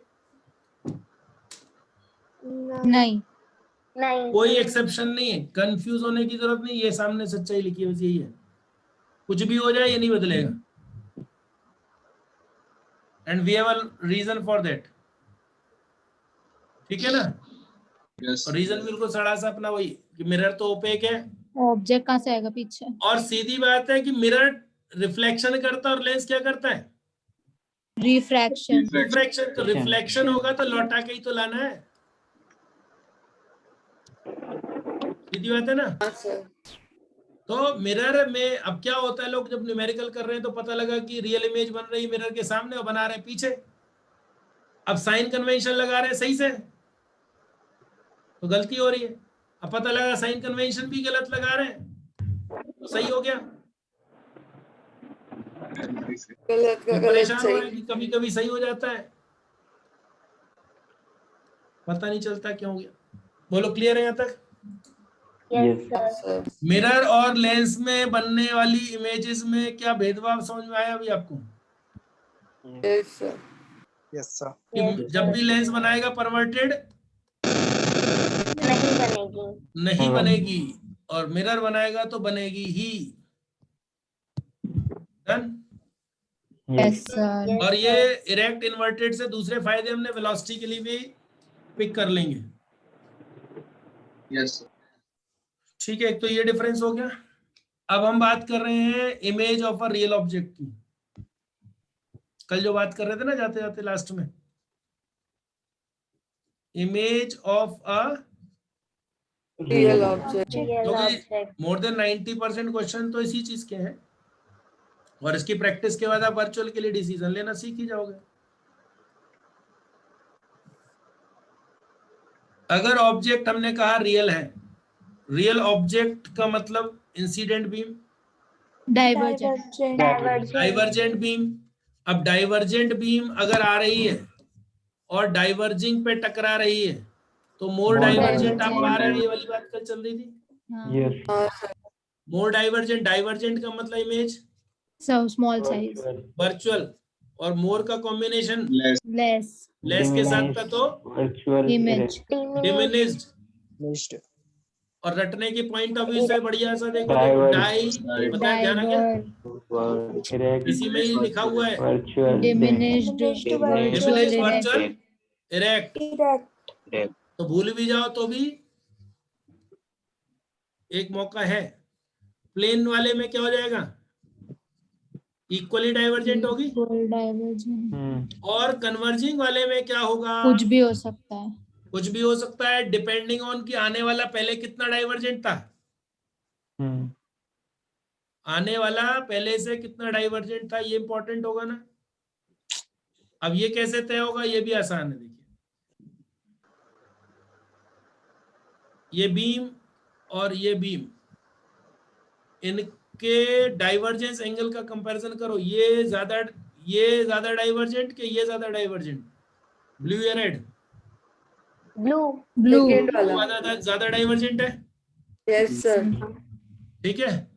नहीं। नहीं। कोई एक्सेप्शन नहीं है, कंफ्यूज होने की जरूरत नहीं, ये सामने सच्चाई लिखी है, बस यही है। कुछ भी हो जाए ये नहीं बदलेगा, and we have a reason for that, ठीक है ना? और रीजन बिल्कुल सड़ा सा अपना वही कि मिरर तो ओपेक है, ऑब्जेक्ट कहाँ से आएगा पीछे? और सीधी बात है कि मिरर रिफ्लेक्शन करता है और लेंस क्या करता है? रिफ्रैक्शन। रिफ्रैक्शन। तो रिफ्लेक्शन होगा तो लौटा के ही तो लाना है, सीधी बात है ना? तो मिरर में अब क्या होता है, लोग जब न्यूमेरिकल कर रहे हैं तो पता लगा कि रियल इमेज बन रही है मिरर के सामने और बना रहे हैं पीछे। अब साइन कन्वेंशन लगा रहे हैं सही से तो गलती हो रही है, अब पता लगा साइन कन्वेंशन भी गलत लगा रहे हैं तो सही हो गया। परेशान हो रहे हैं कि कभी कभी सही हो जाता है, पता नहीं चलता क्यों हो गया। बोलो क्लियर है यहाँ तक? मिरर और लेंस में बनने वाली इमेजेस में क्या भेदभाव समझ में आया अभी आपको? Yes sir. कि जब भी लेंस बनाएगा परवर्टेड नहीं बनेगी, और मिरर बनाएगा तो बनेगी ही। डन? Yes sir. और ये इरेक्ट इन्वर्टेड से दूसरे फायदे हमने वेलोसिटी के लिए भी पिक कर लेंगे। यस ठीक है, एक तो ये डिफरेंस हो गया। अब हम बात कर रहे हैं image of a real object की। कल जो बात कर रहे थे ना जाते जाते लास्ट में, image of a real object. क्योंकि मोर देन 90% क्वेश्चन तो इसी चीज के हैं, और इसकी प्रैक्टिस के बाद आप वर्चुअल के लिए डिसीजन लेना सीख ही जाओगे। अगर ऑब्जेक्ट हमने कहा रियल है, रियल ऑब्जेक्ट का मतलब इंसिडेंट बीम, डाइवर्जेंट बीम। अब डाइवर्जेंट बीम अगर आ रही है और डाइवर्जिंग पे टकरा रही है तो मोर डाइवर्जेंट आप पा रहे हैं, ये वाली बात कल चल रही थी। यस मोर डाइवर्जेंट, डाइवर्जेंट का मतलब इमेज स्मॉल साइज। वर्चुअल, और मोर का कॉम्बिनेशन लेस लेस के साथ का तो वर्चुअल इमेज डिमिनिश्ड। लिस्ट और रटने के पॉइंट ऑफ व्यू से बढ़िया सा देखो, Diverse. डाई बताया ध्यान आ गया, इसी में ही लिखा हुआ है virtual diminished diminished virtual erect. Direct. तो भूल भी जाओ तो भी एक मौका है। प्लेन वाले में क्या हो जाएगा, इक्वली डाइवर्जेंट होगी, डाइवर्जेंट और कन्वर्जिंग वाले में क्या होगा, कुछ भी हो सकता है। कुछ भी हो सकता है डिपेंडिंग ऑन कि आने वाला पहले कितना डाइवर्जेंट था, आने वाला पहले से कितना डाइवर्जेंट था, ये इंपॉर्टेंट होगा ना। अब ये कैसे तय होगा, ये भी आसान है। देखिए ये बीम और ये बीम, इनके डाइवर्जेंस एंगल का कंपैरिजन करो, ये ज्यादा डाइवर्जेंट कि ये ज्यादा डाइवर्जेंट, ब्लू या रेड? ब्लू ज्यादा डाइवर्जेंट है। Yes sir. ठीक है,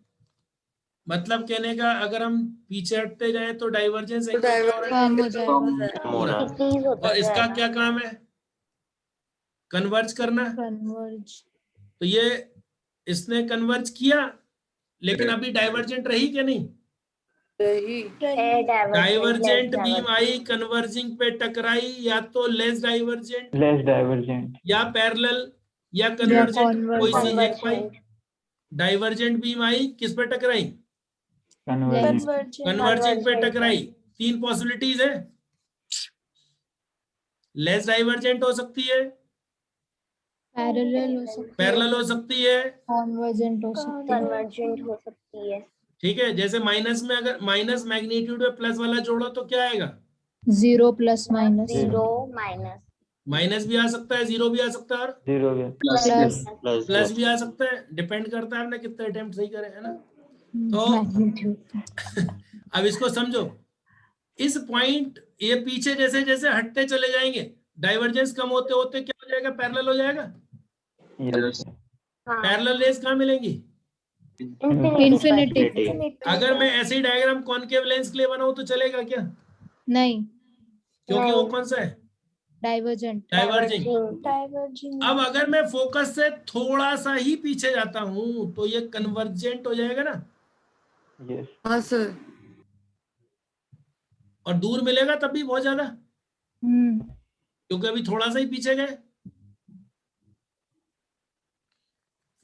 मतलब कहने का अगर हम पीछे हटते जाएं तो डाइवर्जेंस एंगल कम हो जाएगा। और इसका क्या काम है, कन्वर्ज करना। कन्वर्ज। तो ये इसने कन्वर्ज किया, लेकिन अभी डाइवर्जेंट रही क्या नहीं, डाइवर्जेंट बीम आई, कन्वर्जिंग पे टकराई, या तो लेस डाइवर्जेंट या पैरेलल या कन्वर्जेंट, कोई सी एक पाई। डाइवर्जेंट बीम आई, किस पे टकराई, कन्वर्जिंग पे टकराई। तीन पॉसिबिलिटीज है, लेस डाइवर्जेंट हो सकती है, पैरेलल हो सकती है, कन्वर्जेंट हो सकती है। ठीक है। जैसे माइनस में अगर माइनस मैग्नीट्यूड में प्लस वाला जोड़ो तो क्या आएगा, 0 प्लस माइनस। माइनस भी आ सकता है, जीरो भी आ सकता है, और प्लस भी आ सकता है, डिपेंड करता है आपने कितने अटेम्प्ट सही करे, है ना। तो अब इसको समझो, इस पॉइंट ये पीछे जैसे जैसे हटते चले जाएंगे, डाइवर्जेंस कम होते होते क्या हो जाएगा, पैरेलल हो जाएगा। पैरेलल रेस कहाँ मिलेंगी, इन्फिनिटी। अगर मैं ऐसे ही डायग्राम कॉनकेव लेंस के लिए बनाऊं तो चलेगा क्या, नहीं, क्योंकि वो कौन सा है, डाइवर्जेंट। अब अगर मैं फोकस से थोड़ा सा ही पीछे जाता हूं तो ये कन्वर्जेंट हो जाएगा ना। हाँ सर। और दूर मिलेगा तब भी बहुत ज्यादा, क्योंकि अभी थोड़ा सा ही पीछे गए।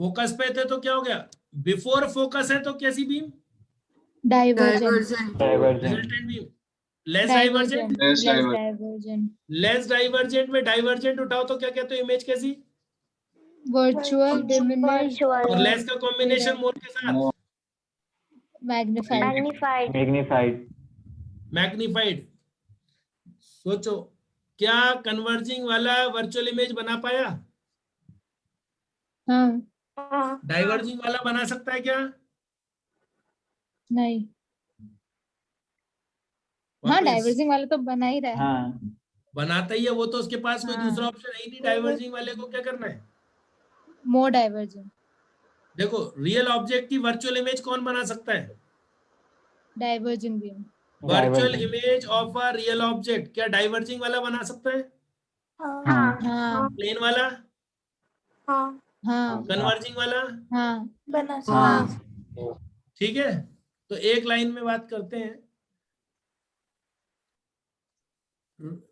फोकस पे थे तो क्या हो गया, बिफोर फोकस है तो कैसी beam, divergent. Resultant beam. Less divergent में डाइवर्जेंट उठाओ तो क्या कहते हो, इमेज कैसी, वर्चुअल, डिमिनिश्ड। और लेस का कॉम्बिनेशन मोर के साथ मैग्नीफाइड। सोचो क्या कन्वर्जिंग वाला वर्चुअल इमेज बना पाया, हाँ। डाइवर्जिंग वाला बना सकता है क्या, नहीं। हाँ, डाइवर्जिंग वाला तो बना ही रहा है। हाँ बनाता ही है वो, तो उसके पास कोई दूसरा ऑप्शन है ही नहीं। डाइवर्जिंग वाले को क्या करना है, मोर डाइवर्जेंट। देखो रियल ऑब्जेक्ट की वर्चुअल इमेज कौन बना सकता है, diverging beam. Virtual image of a real object क्या डाइवर्जिंग वाला बना सकता है, हाँ। प्लेन वाला, हाँ। कन्वर्जिंग वाला, हाँ। बना हाँ। ठीक है। तो एक लाइन में बात करते हैं,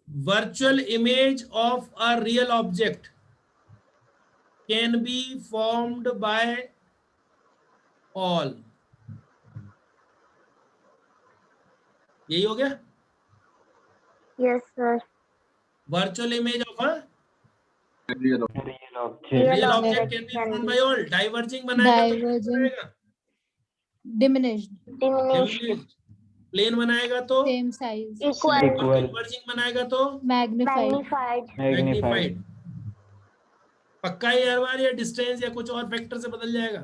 virtual image of a real object can be formed by all. यही हो गया. Yes, sir. Virtual image of a real object. real object can be formed by all. Diverging बनाएगा तो कैसे बनाएगा? Diminished. Diminished. Plane बनाएगा तो Same size. Equal. converging बनाएगा तो Magnified. मैग्नीफाइड. पक्का ही हर बार या डिस्टेंस या कुछ और फैक्टर से बदल जाएगा?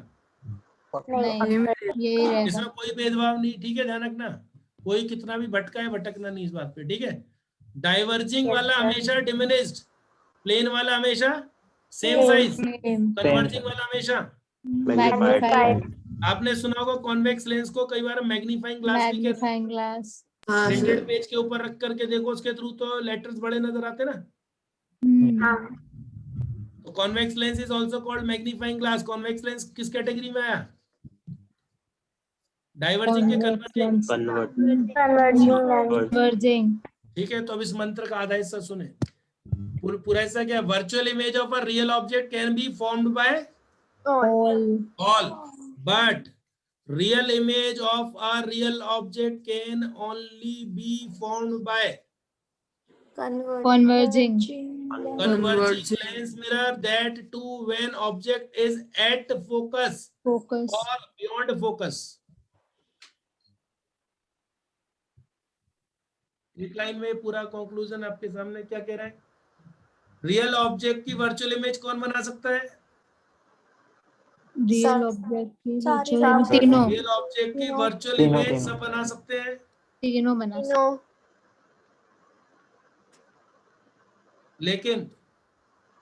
नहीं, यही रहेगा. इसमें कोई भेदभाव नहीं. ठीक है, ध्यान रखना. कोई कितना भी भटका है, भटकना नहीं इस बात पे. ठीक है. डाइवर्जिंग वाला हमेशा डिमिनिश्ड, प्लेन वाला हमेशा सेम साइज, कन्वर्जिंग वाला हमेशा Magnified. आपने सुना होगा कॉन्वेक्स लेंस को कई बार मैग्नीफाइंग ग्लास भी कहते हैं. Magnifying glass. प्रिंटेड पेज के ऊपर रख करके देखो, उसके थ्रू तो लेटर्स बड़े नजर आते ना. तो convex lens is also called magnifying glass. Convex lens किस कैटेगरी में आया? डाइवर्जिंग के कन्वर्जिंग? Converging. ठीक है. तो अब इस मंत्र का आधा हिस्सा सुने. पूरा हिस्सा क्या? Virtual image of a real object can be formed by all, but real image of a real object can only be formed by Converging. converging lens mirror, that too when object is at focus Focus. or beyond focus. एक लाइन में पूरा कंक्लूजन आपके सामने क्या कह रहा है? रियल ऑब्जेक्ट की वर्चुअल इमेज कौन बना सकता है? Real object की virtual image तीनों. रियल ऑब्जेक्ट की वर्चुअल इमेज सब बना सकते हैं. तीनों बना सकते. लेकिन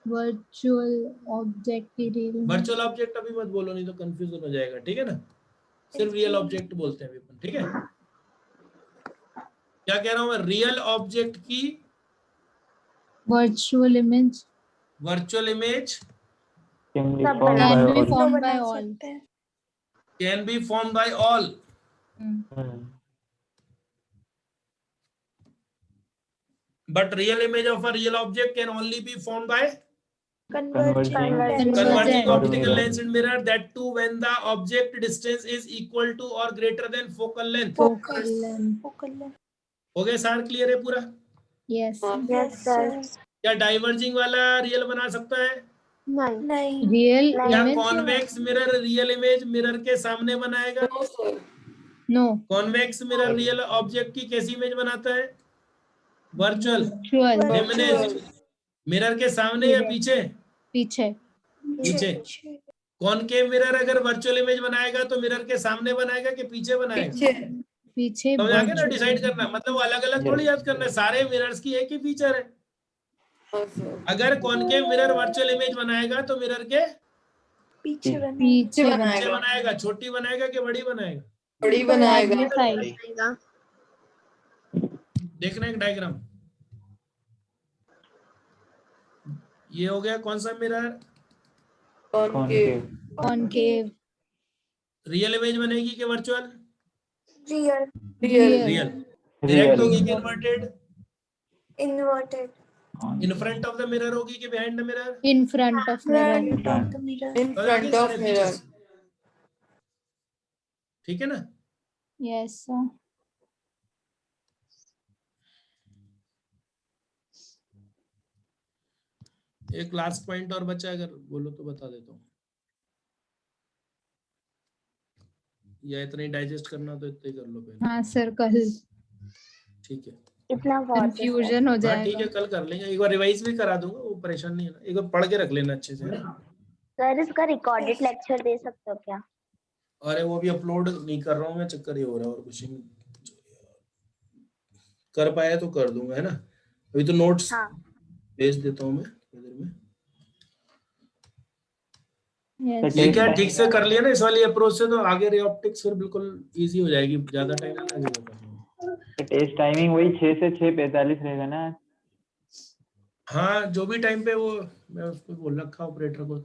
Virtual object की real. वर्चुअल ऑब्जेक्ट अभी मत बोलो, नहीं तो कंफ्यूजन हो जाएगा. ठीक है ना. सिर्फ रियल ऑब्जेक्ट बोलते हैं अभी. ठीक है. क्या कह रहा हूं मैं? रियल ऑब्जेक्ट की Virtual image virtual image Can be can formed be by all. formed by all. Can be formed by all. But real image of a real object can only be formed by converging optical lens and mirror, that too when the object distance is equal to or greater than focal length. Focal length. हो गया सार? क्लियर है पूरा? Yes. Yes, sir. क्या डाइवर्जिंग वाला रियल बना सकता है? नहीं. Real क्या image. Convex mirror real image mirror के सामने बनाएगा? No. Convex mirror real object की कैसी इमेज बनाता है? वर्चुअल. Virtual. डिमिनिश्ड. मिरर के सामने या पीछे? पीछे. पीछे. कॉनकेव मिरर अगर वर्चुअल इमेज बनाएगा तो मिरर के सामने बनाएगा कि पीछे बनाएगा? पीछे. समझ आ गया ना? डिसाइड करना मतलब अलग अलग थोड़ी याद करना है. सारे मिरर्स की एक ही फीचर है. अगर कॉनकेव मिरर वर्चुअल इमेज बनाएगा तो मिरर के पीछे बनाएगा. छोटी बनाएगा कि बड़ी बनाएगा? बड़ी बनाएगा. Magnified. देखना एक डायग्राम. ये हो गया कौन सा mirror? Concave. Concave. Real image बनेगी कि वर्चुअल? Real. रियल. डायरेक्ट होगी कि inverted? Inverted. In front of the mirror होगी कि behind the mirror? In front of mirror. In front of mirror. ठीक है ना? Yes, sir. एक लास्ट पॉइंट और बचा, अगर बोलो तो बता देता हूँ, या इतना ही डाइजेस्ट करना तो इतना ही कर लो पहले. हाँ सर, कल ठीक है. इतना कंफ्यूजन हो हाँ जाएगा. ठीक है, कल कर लेंगे. एक बार रिवाइज भी करा दूंगा, वो परेशान नहीं है ना. एक बार पढ़ के रख लेना अच्छे से. सर इसका रिकॉर्डेड लेक्चर दे सकते हो क्या? अरे वो भी अपलोड नहीं कर रहा हूँ मैं, चक्कर ये हो रहा है और कुछ नहीं. कर पाया तो कर दूंगा, है ना. अभी तो नोट्स भेज देता हूँ मैं इधर में. Yes. ये क्या ठीक से कर लिया ना इस वाली अप्रोच से, तो आगे रे ऑप्टिक्स फिर बिल्कुल इजी हो जाएगी, ज्यादा टाइम नहीं लगेगा. टेस्ट टाइमिंग वही 6 से 6:45 रहेगा ना. हाँ जो भी टाइम पे, वो मैं उसको बोल रखा ऑपरेटर को